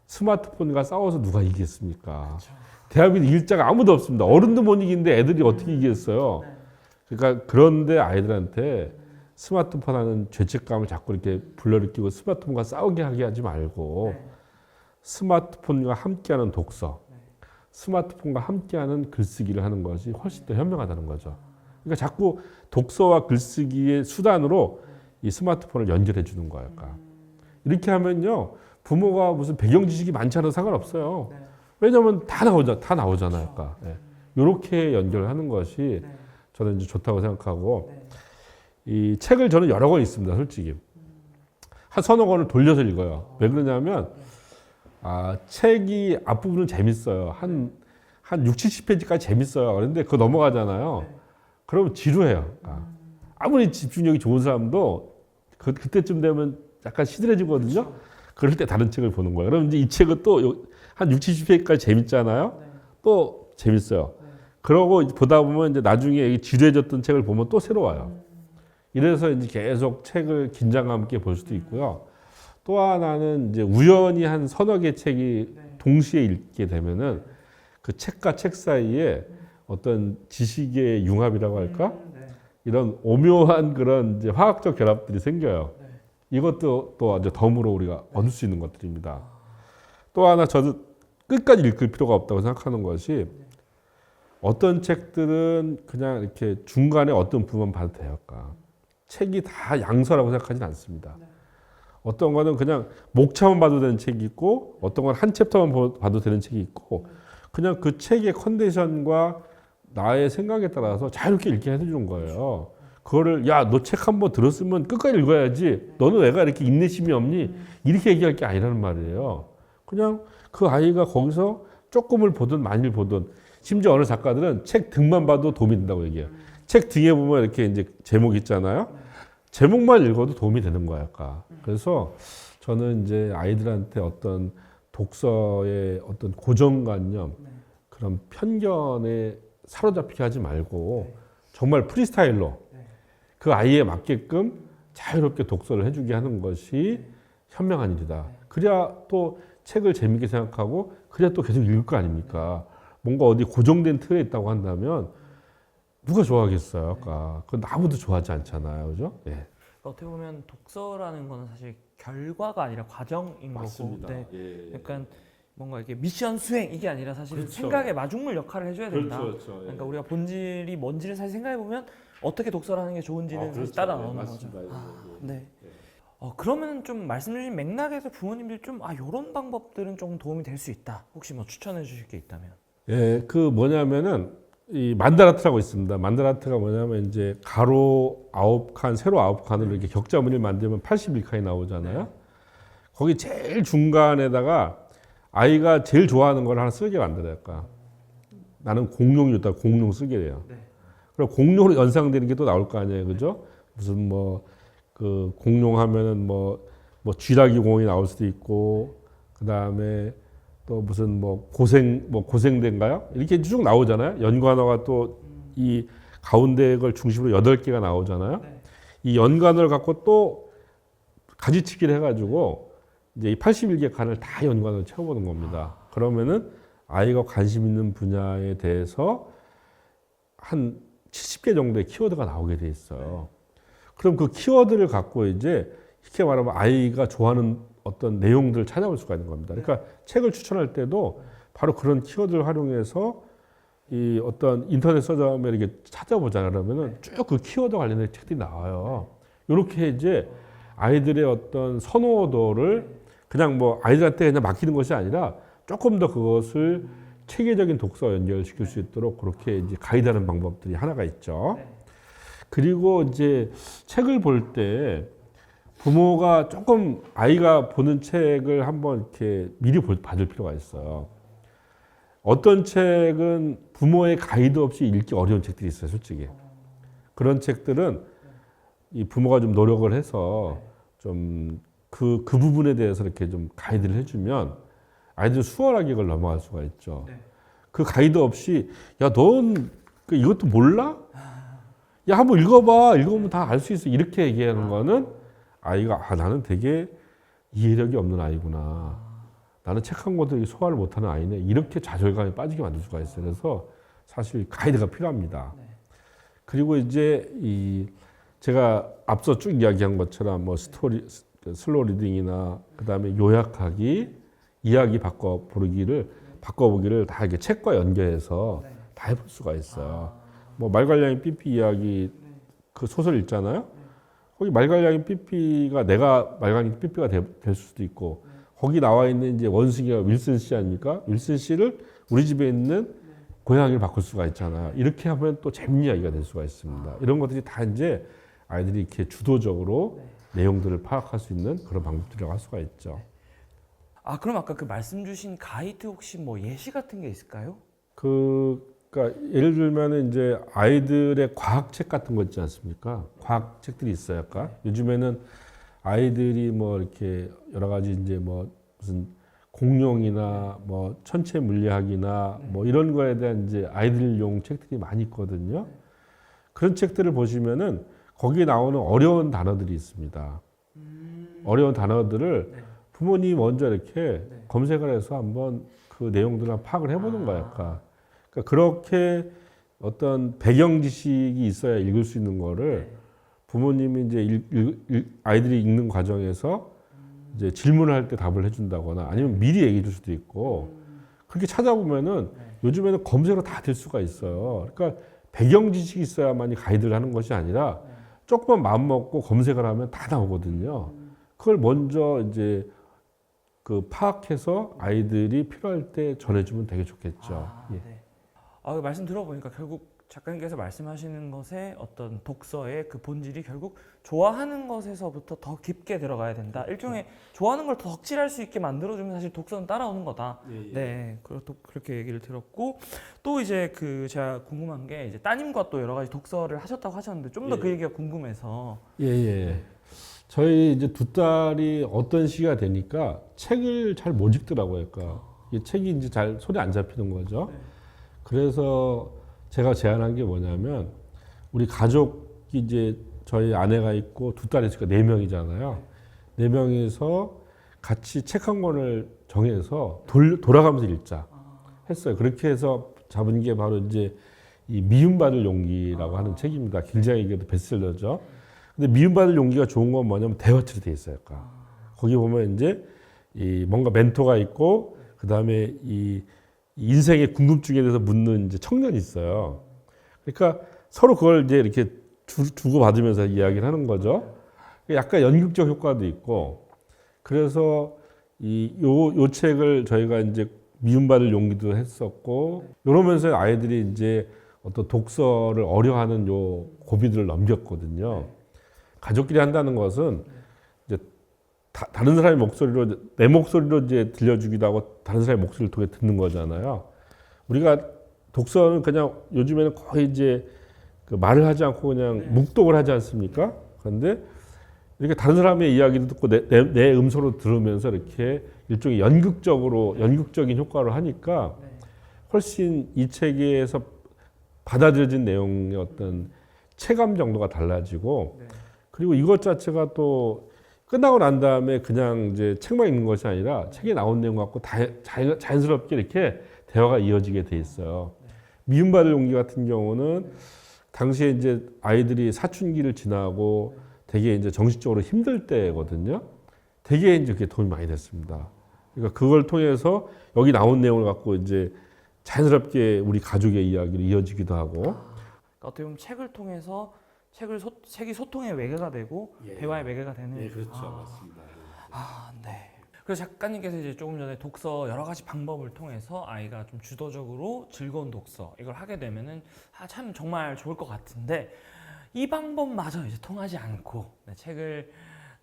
Speaker 1: 스마트폰과 싸워서 누가 이기겠습니까? 대한민국 이길 자가 아무도 없습니다. 어른도 못 이기는데 애들이 어떻게 이기겠어요? 그러니까 그런데 아이들한테 스마트폰 하는 죄책감을 자꾸 이렇게 불러일으키고 스마트폰과 싸우게 하게 하지 말고 스마트폰과 함께하는 독서, 스마트폰과 함께하는 글쓰기를 하는 것이 훨씬 더 현명하다는 거죠. 그러니까 자꾸 독서와 글쓰기의 수단으로 이 스마트폰을 연결해 주는 거예요. 그러니까. 이렇게 하면요. 부모가 무슨 배경 지식이 많지 않아도 상관없어요. 왜냐하면 다 나오잖아요. 그러니까. 이렇게 연결하는 것이 저는 이제 좋다고 생각하고 이 책을 저는 여러 권 있습니다. 솔직히. 한 서너 권을 돌려서 읽어요. 왜 그러냐면 책이 앞부분은 재밌어요. 한 60-70페이지까지 재밌어요. 그런데 그거 넘어가잖아요. 그러면 지루해요. 아무리 집중력이 좋은 사람도 그때쯤 되면 약간 시들해지거든요. 그럴 때 다른 책을 보는 거예요. 그럼 이제 이 책은 또 한 60-70페이지까지 재밌잖아요. 또 재밌어요. 그러고 보다 보면 이제 나중에 지루해졌던 책을 보면 또 새로워요. 이래서 이제 계속 책을 긴장감 있게 볼 수도 있고요. 또 하나는 이제 우연히 한 서너 개 책이 동시에 읽게 되면은 그 책과 책 사이에 어떤 지식의 융합이라고 할까? 이런 오묘한 그런 이제 화학적 결합들이 생겨요. 이것도 또 아주 덤으로 우리가 얻을 수 있는 것들입니다. 또 하나 저도 끝까지 읽을 필요가 없다고 생각하는 것이 어떤 책들은 그냥 이렇게 중간에 어떤 부분 봐도 돼요. 책이 다 양서라고 생각하지는 않습니다. 어떤 거는 그냥 목차만 봐도 되는 책이 있고 어떤 건 한 챕터만 봐도 되는 책이 있고 그냥 그 책의 컨디션과 나의 생각에 따라서 자유롭게 읽게 해주는 거예요. 그거를 야, 너 책 한 번 들었으면 끝까지 읽어야지. 너는 왜가 이렇게 인내심이 없니? 이렇게 얘기할 게 아니라는 말이에요. 그냥 그 아이가 거기서 조금을 보든 많이를 보든 심지어 어느 작가들은 책 등만 봐도 도움이 된다고 얘기해요. 책 등에 보면 이렇게 이제 제목 있잖아요. 제목만 읽어도 도움이 되는 거야. 그래서 저는 이제 아이들한테 어떤 독서의 어떤 고정관념, 그런 편견에 사로잡히게 하지 말고 정말 프리스타일로 그 아이에 맞게끔 자유롭게 독서를 해주게 하는 것이 현명한 일이다. 그래야 또 책을 재밌게 생각하고 그래야 또 계속 읽을 거 아닙니까? 뭔가 어디 고정된 틀에 있다고 한다면 누가 좋아하겠어요? 아까 그 아무도 좋아하지 않잖아요, 그죠? 예.
Speaker 2: 어떻게 보면 독서라는 거는 사실 결과가 아니라 과정인
Speaker 1: 맞습니다.
Speaker 2: 거고, 네.
Speaker 1: 예.
Speaker 2: 약간 뭔가 이게 미션 수행 이게 아니라 사실
Speaker 1: 그렇죠.
Speaker 2: 생각의 마중물 역할을 해줘야 된다.
Speaker 1: 그렇죠. 예.
Speaker 2: 그러니까 우리가 본질이 뭔지를 사실 생각해 보면 어떻게 독서를 하는 게 좋은지는 사실
Speaker 1: 그렇죠.
Speaker 2: 따라
Speaker 1: 예,
Speaker 2: 나오는
Speaker 1: 맞습니다.
Speaker 2: 거죠.
Speaker 1: 예.
Speaker 2: 네. 그러면 좀 말씀 주신 맥락에서 부모님들 좀 이런 방법들은 조금 도움이 될 수 있다. 혹시 뭐 추천해 주실 게 있다면?
Speaker 1: 예, 그 뭐냐면은 이 만다라트라고 있습니다. 만다라트가 뭐냐면 이제 가로 9칸, 세로 9칸으로 이렇게 격자무늬를 만들면 81칸이 나오잖아요. 거기 제일 중간에다가 아이가 제일 좋아하는 걸 하나 쓰게 만들어요. 그러니까 나는 공룡이 좋다. 공룡 쓰게 돼요. 그럼 공룡으로 연상되는 게 또 나올 거 아니에요. 그죠? 무슨 뭐 그 공룡 하면은 뭐 쥐라기 공이 나올 수도 있고 그다음에 또 무슨 뭐 고생대인가요? 이렇게 쭉 나오잖아요. 연관어가 또 이 가운데 걸 중심으로 8개가 나오잖아요. 이 연관어를 갖고 또 가지치기를 해가지고 이제 이 81개 칸을 다 연관으로 채워보는 겁니다. 그러면은 아이가 관심 있는 분야에 대해서 한 70개 정도의 키워드가 나오게 돼 있어요. 그럼 그 키워드를 갖고 이제 쉽게 말하면 아이가 좋아하는 어떤 내용들을 찾아볼 수가 있는 겁니다. 그러니까 책을 추천할 때도 바로 그런 키워드를 활용해서 이 어떤 인터넷 서점에 이렇게 찾아보자 그러면은 쭉 그 키워드 관련된 책들이 나와요. 이렇게 이제 아이들의 어떤 선호도를 그냥 뭐 아이들한테 그냥 맡기는 것이 아니라 조금 더 그것을 체계적인 독서와 연결시킬 수 있도록 그렇게 이제 가이드하는 방법들이 하나가 있죠. 그리고 이제 책을 볼 때 부모가 조금 아이가 보는 책을 한번 이렇게 미리 봐줄 필요가 있어요. 어떤 책은 부모의 가이드 없이 읽기 어려운 책들이 있어요, 솔직히. 그런 책들은 이 부모가 좀 노력을 해서 좀 그 부분에 대해서 이렇게 좀 가이드를 해주면 아이들은 수월하게 이걸 넘어갈 수가 있죠. 그 가이드 없이 야, 넌 이것도 몰라? 야, 한번 읽어봐. 읽으면 다 알 수 있어. 이렇게 얘기하는 거는 아이가 나는 되게 이해력이 없는 아이구나. 나는 책 한 권도 소화를 못하는 아이네. 이렇게 좌절감에 빠지게 만들 수가 있어요. 그래서 사실 가이드가 필요합니다. 그리고 이제 제가 앞서 쭉 이야기한 것처럼 뭐 슬로우 리딩이나 그다음에 요약하기, 이야기 바꿔보기를 다 이렇게 책과 연계해서 다 해볼 수가 있어요. 뭐 말괄량의 삐삐 이야기 그 소설 읽잖아요. 거기 말괄량의 삐삐가 내가 말괄량의 삐삐가 될 수도 있고 거기 나와 있는 이제 원숭이가 윌슨 씨 아닙니까? 윌슨 씨를 우리 집에 있는 고양이를 바꿀 수가 있잖아요. 이렇게 하면 또 재밌는 이야기가 될 수가 있습니다. 이런 것들이 다 이제 아이들이 이렇게 주도적으로 내용들을 파악할 수 있는 그런 방법들이라고 할 수가 있죠.
Speaker 2: 그럼 아까 그 말씀 주신 가이드 혹시 뭐 예시 같은 게 있을까요?
Speaker 1: 그러니까 예를 들면 이제 아이들의 과학책 같은 거 있지 않습니까? 과학책들이 있어요. 약간 요즘에는 아이들이 뭐 이렇게 여러 가지 이제 뭐 무슨 공룡이나 뭐 천체 물리학이나 뭐 이런 거에 대한 이제 아이들용 책들이 많이 있거든요. 그런 책들을 보시면은 거기에 나오는 어려운 단어들이 있습니다. 어려운 단어들을 부모님이 먼저 이렇게 검색을 해서 한번 그 내용들을 파악을 해보는 거야. 약간. 그러니까 그렇게 어떤 배경 지식이 있어야 읽을 수 있는 거를 부모님이 이제 아이들이 읽는 과정에서 이제 질문을 할 때 답을 해준다거나 아니면 미리 얘기해 줄 수도 있고 그렇게 찾아보면은 요즘에는 검색으로 다 될 수가 있어요. 그러니까 배경 지식이 있어야만이 가이드를 하는 것이 아니라 조금만 마음 먹고 검색을 하면 다 나오거든요. 그걸 먼저 이제 그 파악해서 아이들이 필요할 때 전해주면 되게 좋겠죠. 예.
Speaker 2: 말씀 들어보니까 결국 작가님께서 말씀하시는 것의 어떤 독서의 그 본질이 결국 좋아하는 것에서부터 더 깊게 들어가야 된다. 일종의 좋아하는 걸 더 덕질할 수 있게 만들어주면 사실 독서는 따라오는 거다. 네, 그렇게 얘기를 들었고 또 이제 그 제가 궁금한 게 이제 따님과 또 여러 가지 독서를 하셨다고 하셨는데 좀 더 그 얘기가 궁금해서.
Speaker 1: 저희 이제 두 딸이 어떤 시기가 되니까 책을 잘 못 읽더라고요. 그러니까 이 책이 이제 잘 손에 안 잡히는 거죠. 그래서 제가 제안한 게 뭐냐면 우리 가족이 이제 저희 아내가 있고 두 딸이 있으니까 4명이잖아요. 4명이서 같이 책 한 권을 정해서 돌아가면서 읽자 했어요. 그렇게 해서 잡은 게 바로 이제 이 미움받을 용기라고 하는 책입니다. 굉장히 이게 베스트셀러죠. 근데 미움받을 용기가 좋은 건 뭐냐면 대화체로 돼 있어요. 거기 보면 이제 이 뭔가 멘토가 있고 그 다음에 이 인생의 궁금증에 대해서 묻는 이제 청년이 있어요. 그러니까 서로 그걸 이제 이렇게 주고 받으면서 이야기를 하는 거죠. 약간 연극적 효과도 있고 그래서 요 책을 저희가 이제 미움받을 용기도 했었고 이러면서 아이들이 이제 어떤 독서를 어려워하는 요 고비들을 넘겼거든요. 가족끼리 한다는 것은 이제 다른 사람의 목소리로 내 목소리로 이제 들려주기도 하고 다른 사람의 목소리를 통해 듣는 거잖아요. 우리가 독서는 그냥 요즘에는 거의 이제 그 말을 하지 않고 그냥 묵독을 하지 않습니까? 그런데 이렇게 다른 사람의 이야기도 듣고 내 음소로 들으면서 이렇게 일종의 연극적인 효과를 하니까 훨씬 이 책에서 받아들여진 내용의 어떤 체감 정도가 달라지고 그리고 이것 자체가 또 끝나고 난 다음에 그냥 이제 책만 읽는 것이 아니라 책에 나온 내용 갖고 자연스럽게 이렇게 대화가 이어지게 돼 있어요. 미움받을 용기 같은 경우는 당시에 이제 아이들이 사춘기를 지나고 되게 이제 정신적으로 힘들 때거든요. 되게 이제 그게 도움이 많이 됐습니다. 그러니까 그걸 통해서 여기 나온 내용을 갖고 이제 자연스럽게 우리 가족의 이야기로 이어지기도 하고.
Speaker 2: 그러니까 어떻게 보면 책을 통해서 책이 소통의 매개가 되고 대화의 매개가 되는.
Speaker 1: 네, 그렇죠, 맞습니다.
Speaker 2: 네. 그래서 작가님께서 이제 조금 전에 독서 여러 가지 방법을 통해서 아이가 좀 주도적으로 즐거운 독서 이걸 하게 되면은 참 정말 좋을 것 같은데 이 방법마저 이제 통하지 않고 책을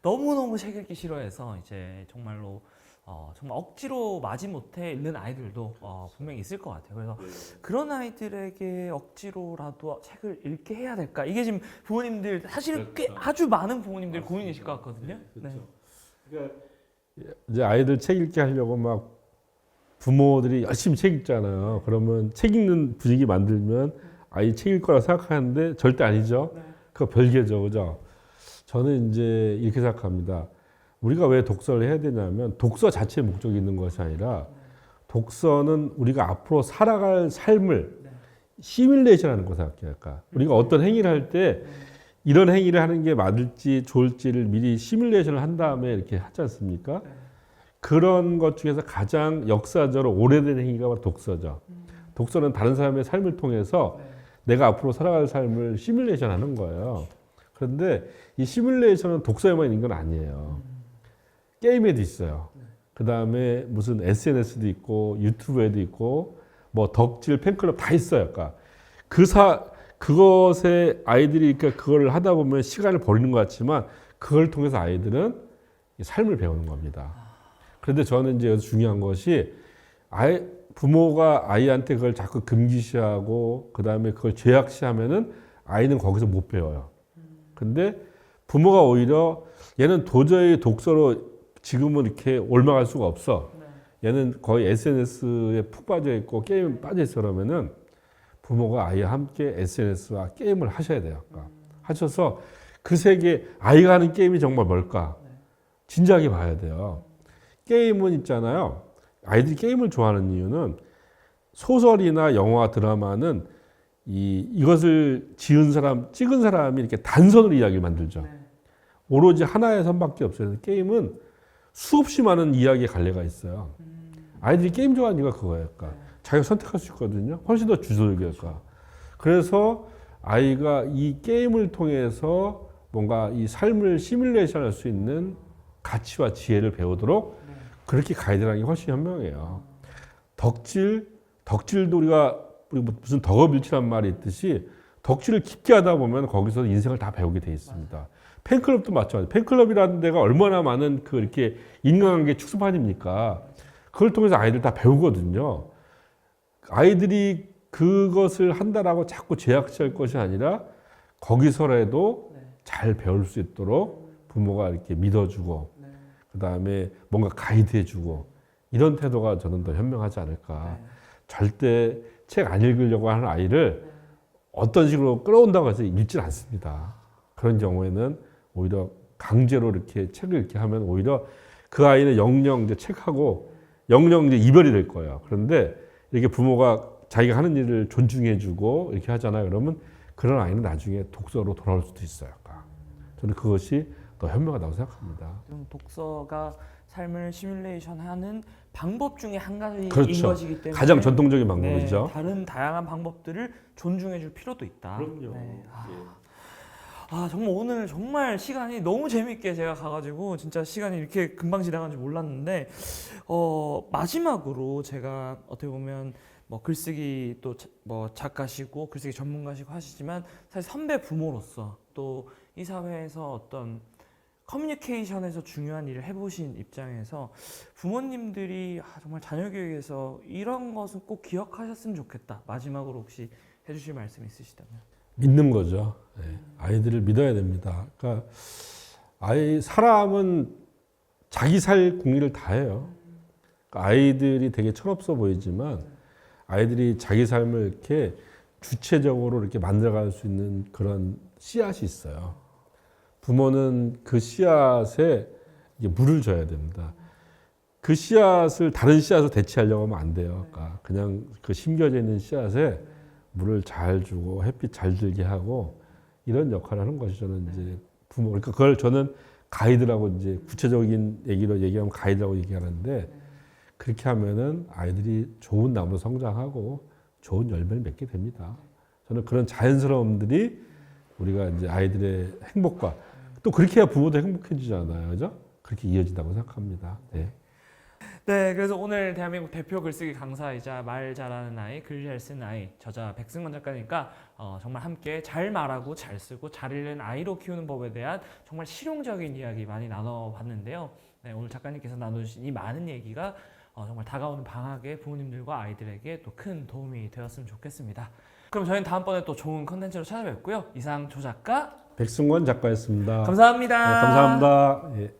Speaker 2: 너무너무 책 읽기 싫어해서 이제 정말로 정말 억지로 마지못해 읽는 아이들도 분명히 있을 것 같아요. 그래서 그런 아이들에게 억지로라도 책을 읽게 해야 될까? 이게 지금 부모님들 사실은 꽤 아주 많은 부모님들 고민이실 것 같거든요.
Speaker 1: 그렇죠. 그러니까 이제 아이들 책 읽게 하려고 막 부모들이 열심히 책 읽잖아요. 그러면 책 읽는 분위기 만들면 아이 책 읽을 거라고 생각하는데 절대 아니죠. 그거 별개죠, 그죠? 저는 이제 이렇게 생각합니다. 우리가 왜 독서를 해야 되냐면 독서 자체의 목적이 있는 것이 아니라 독서는 우리가 앞으로 살아갈 삶을 시뮬레이션하는 거 생각해요. 우리가 어떤 행위를 할 때 이런 행위를 하는 게 맞을지 좋을지를 미리 시뮬레이션을 한 다음에 이렇게 하지 않습니까? 그런 것 중에서 가장 역사적으로 오래된 행위가 바로 독서죠. 독서는 다른 사람의 삶을 통해서 내가 앞으로 살아갈 삶을 시뮬레이션 하는 거예요. 그런데 이 시뮬레이션은 독서에만 있는 건 아니에요. 게임에도 있어요. 그 다음에 무슨 SNS도 있고 유튜브에도 있고 뭐 덕질 팬클럽 다 있어요. 그러니까 그것에 아이들이 그러니까 그걸 하다 보면 시간을 버리는 것 같지만 그걸 통해서 아이들은 삶을 배우는 겁니다. 그런데 저는 이제 여기서 중요한 것이 부모가 아이한테 그걸 자꾸 금기시하고 그 다음에 그걸 죄악시하면은 아이는 거기서 못 배워요. 근데 부모가 오히려 얘는 도저히 독서로 지금은 이렇게 올라갈 수가 없어. 얘는 거의 SNS에 푹 빠져 있고 게임에 빠져 있어 그러면은 부모가 아이와 함께 SNS와 게임을 하셔야 돼요. 하셔서 그 세계 아이가 하는 게임이 정말 뭘까? 진지하게 봐야 돼요. 게임은 있잖아요. 아이들이 게임을 좋아하는 이유는 소설이나 영화, 드라마는 이것을 찍은 사람이 이렇게 단선으로 이야기를 만들죠. 오로지 하나의 선밖에 없어요. 게임은 수없이 많은 이야기의 갈래가 있어요. 아이들이 게임 좋아하는 이유가 그거예요. 그러니까 자기가 선택할 수 있거든요. 훨씬 더 주도적이니까. 그래서 아이가 이 게임을 통해서 뭔가 이 삶을 시뮬레이션 할 수 있는 가치와 지혜를 배우도록 그렇게 가이드라는 게 훨씬 현명해요. 덕질도 우리가 무슨 덕업일치란 말이 있듯이 덕질을 깊게 하다 보면 거기서 인생을 다 배우게 돼 있습니다. 팬클럽도 마찬가지. 팬클럽이라는 데가 얼마나 많은 이렇게 인간관계 축소판입니까? 그걸 통해서 아이들 다 배우거든요. 아이들이 그것을 한다라고 자꾸 제약시할 것이 아니라 거기서라도 잘 배울 수 있도록 부모가 이렇게 믿어주고 그 다음에 뭔가 가이드해주고 이런 태도가 저는 더 현명하지 않을까. 절대 책 안 읽으려고 하는 아이를 어떤 식으로 끌어온다고 해서 읽질 않습니다. 그런 경우에는 오히려 강제로 이렇게 책을 읽게 하면 오히려 그 아이는 영영 이제 책하고 영영 이제 이별이 될 거예요. 그런데 이렇게 부모가 자기가 하는 일을 존중해주고 이렇게 하잖아요. 그러면 그런 아이는 나중에 독서로 돌아올 수도 있어요. 저는 그것이 더 현명하다고 생각합니다.
Speaker 2: 좀 독서가 삶을 시뮬레이션하는 방법 중에 한 가지인
Speaker 1: 그렇죠.
Speaker 2: 것이기 때문에
Speaker 1: 가장 전통적인 방법이죠.
Speaker 2: 네, 다른 다양한 방법들을 존중해줄 필요도 있다.
Speaker 1: 그럼요.
Speaker 2: 네.
Speaker 1: 예.
Speaker 2: 정말 오늘 정말 시간이 너무 재밌게 제가 가가지고 진짜 시간이 이렇게 금방 지나간 줄 몰랐는데 마지막으로 제가 어떻게 보면 뭐 글쓰기 또 뭐 작가시고 글쓰기 전문가시고 하시지만 사실 선배 부모로서 또 이 사회에서 어떤 커뮤니케이션에서 중요한 일을 해보신 입장에서 부모님들이 정말 자녀 교육에서 이런 것은 꼭 기억하셨으면 좋겠다. 마지막으로 혹시 해주실 말씀 있으시다면?
Speaker 1: 믿는 거죠. 예. 아이들을 믿어야 됩니다. 그러니까 사람은 자기 살 궁리를 다 해요. 그러니까 아이들이 되게 철없어 보이지만 아이들이 자기 삶을 이렇게 주체적으로 이렇게 만들어갈 수 있는 그런 씨앗이 있어요. 부모는 그 씨앗에 이게 물을 줘야 됩니다. 그 씨앗을 다른 씨앗으로 대체하려고 하면 안 돼요. 그러니까 그냥 그 심겨져 있는 씨앗에 물을 잘 주고 햇빛 잘 들게 하고 이런 역할을 하는 것이 저는 이제 부모. 그러니까 그걸 저는 가이드라고 이제 구체적인 얘기로 얘기하면 가이드라고 얘기하는데 그렇게 하면은 아이들이 좋은 나무로 성장하고 좋은 열매를 맺게 됩니다. 저는 그런 자연스러움들이 우리가 이제 아이들의 행복과 또 그렇게 해야 부모도 행복해지잖아요. 그죠? 그렇게 이어진다고 생각합니다. 네.
Speaker 2: 네, 그래서 오늘 대한민국 대표 글쓰기 강사이자 말 잘하는 아이, 글 잘 쓰는 아이, 저자 백승원 작가니까 정말 함께 잘 말하고 잘 쓰고 잘 읽는 아이로 키우는 법에 대한 정말 실용적인 이야기 많이 나눠봤는데요. 네, 오늘 작가님께서 나눠주신 이 많은 얘기가 정말 다가오는 방학에 부모님들과 아이들에게 또 큰 도움이 되었으면 좋겠습니다. 그럼 저희는 다음번에 또 좋은 컨텐츠로 찾아뵙고요. 이상 조 작가
Speaker 1: 백승원 작가였습니다.
Speaker 2: 감사합니다.
Speaker 1: 네, 감사합니다. 예.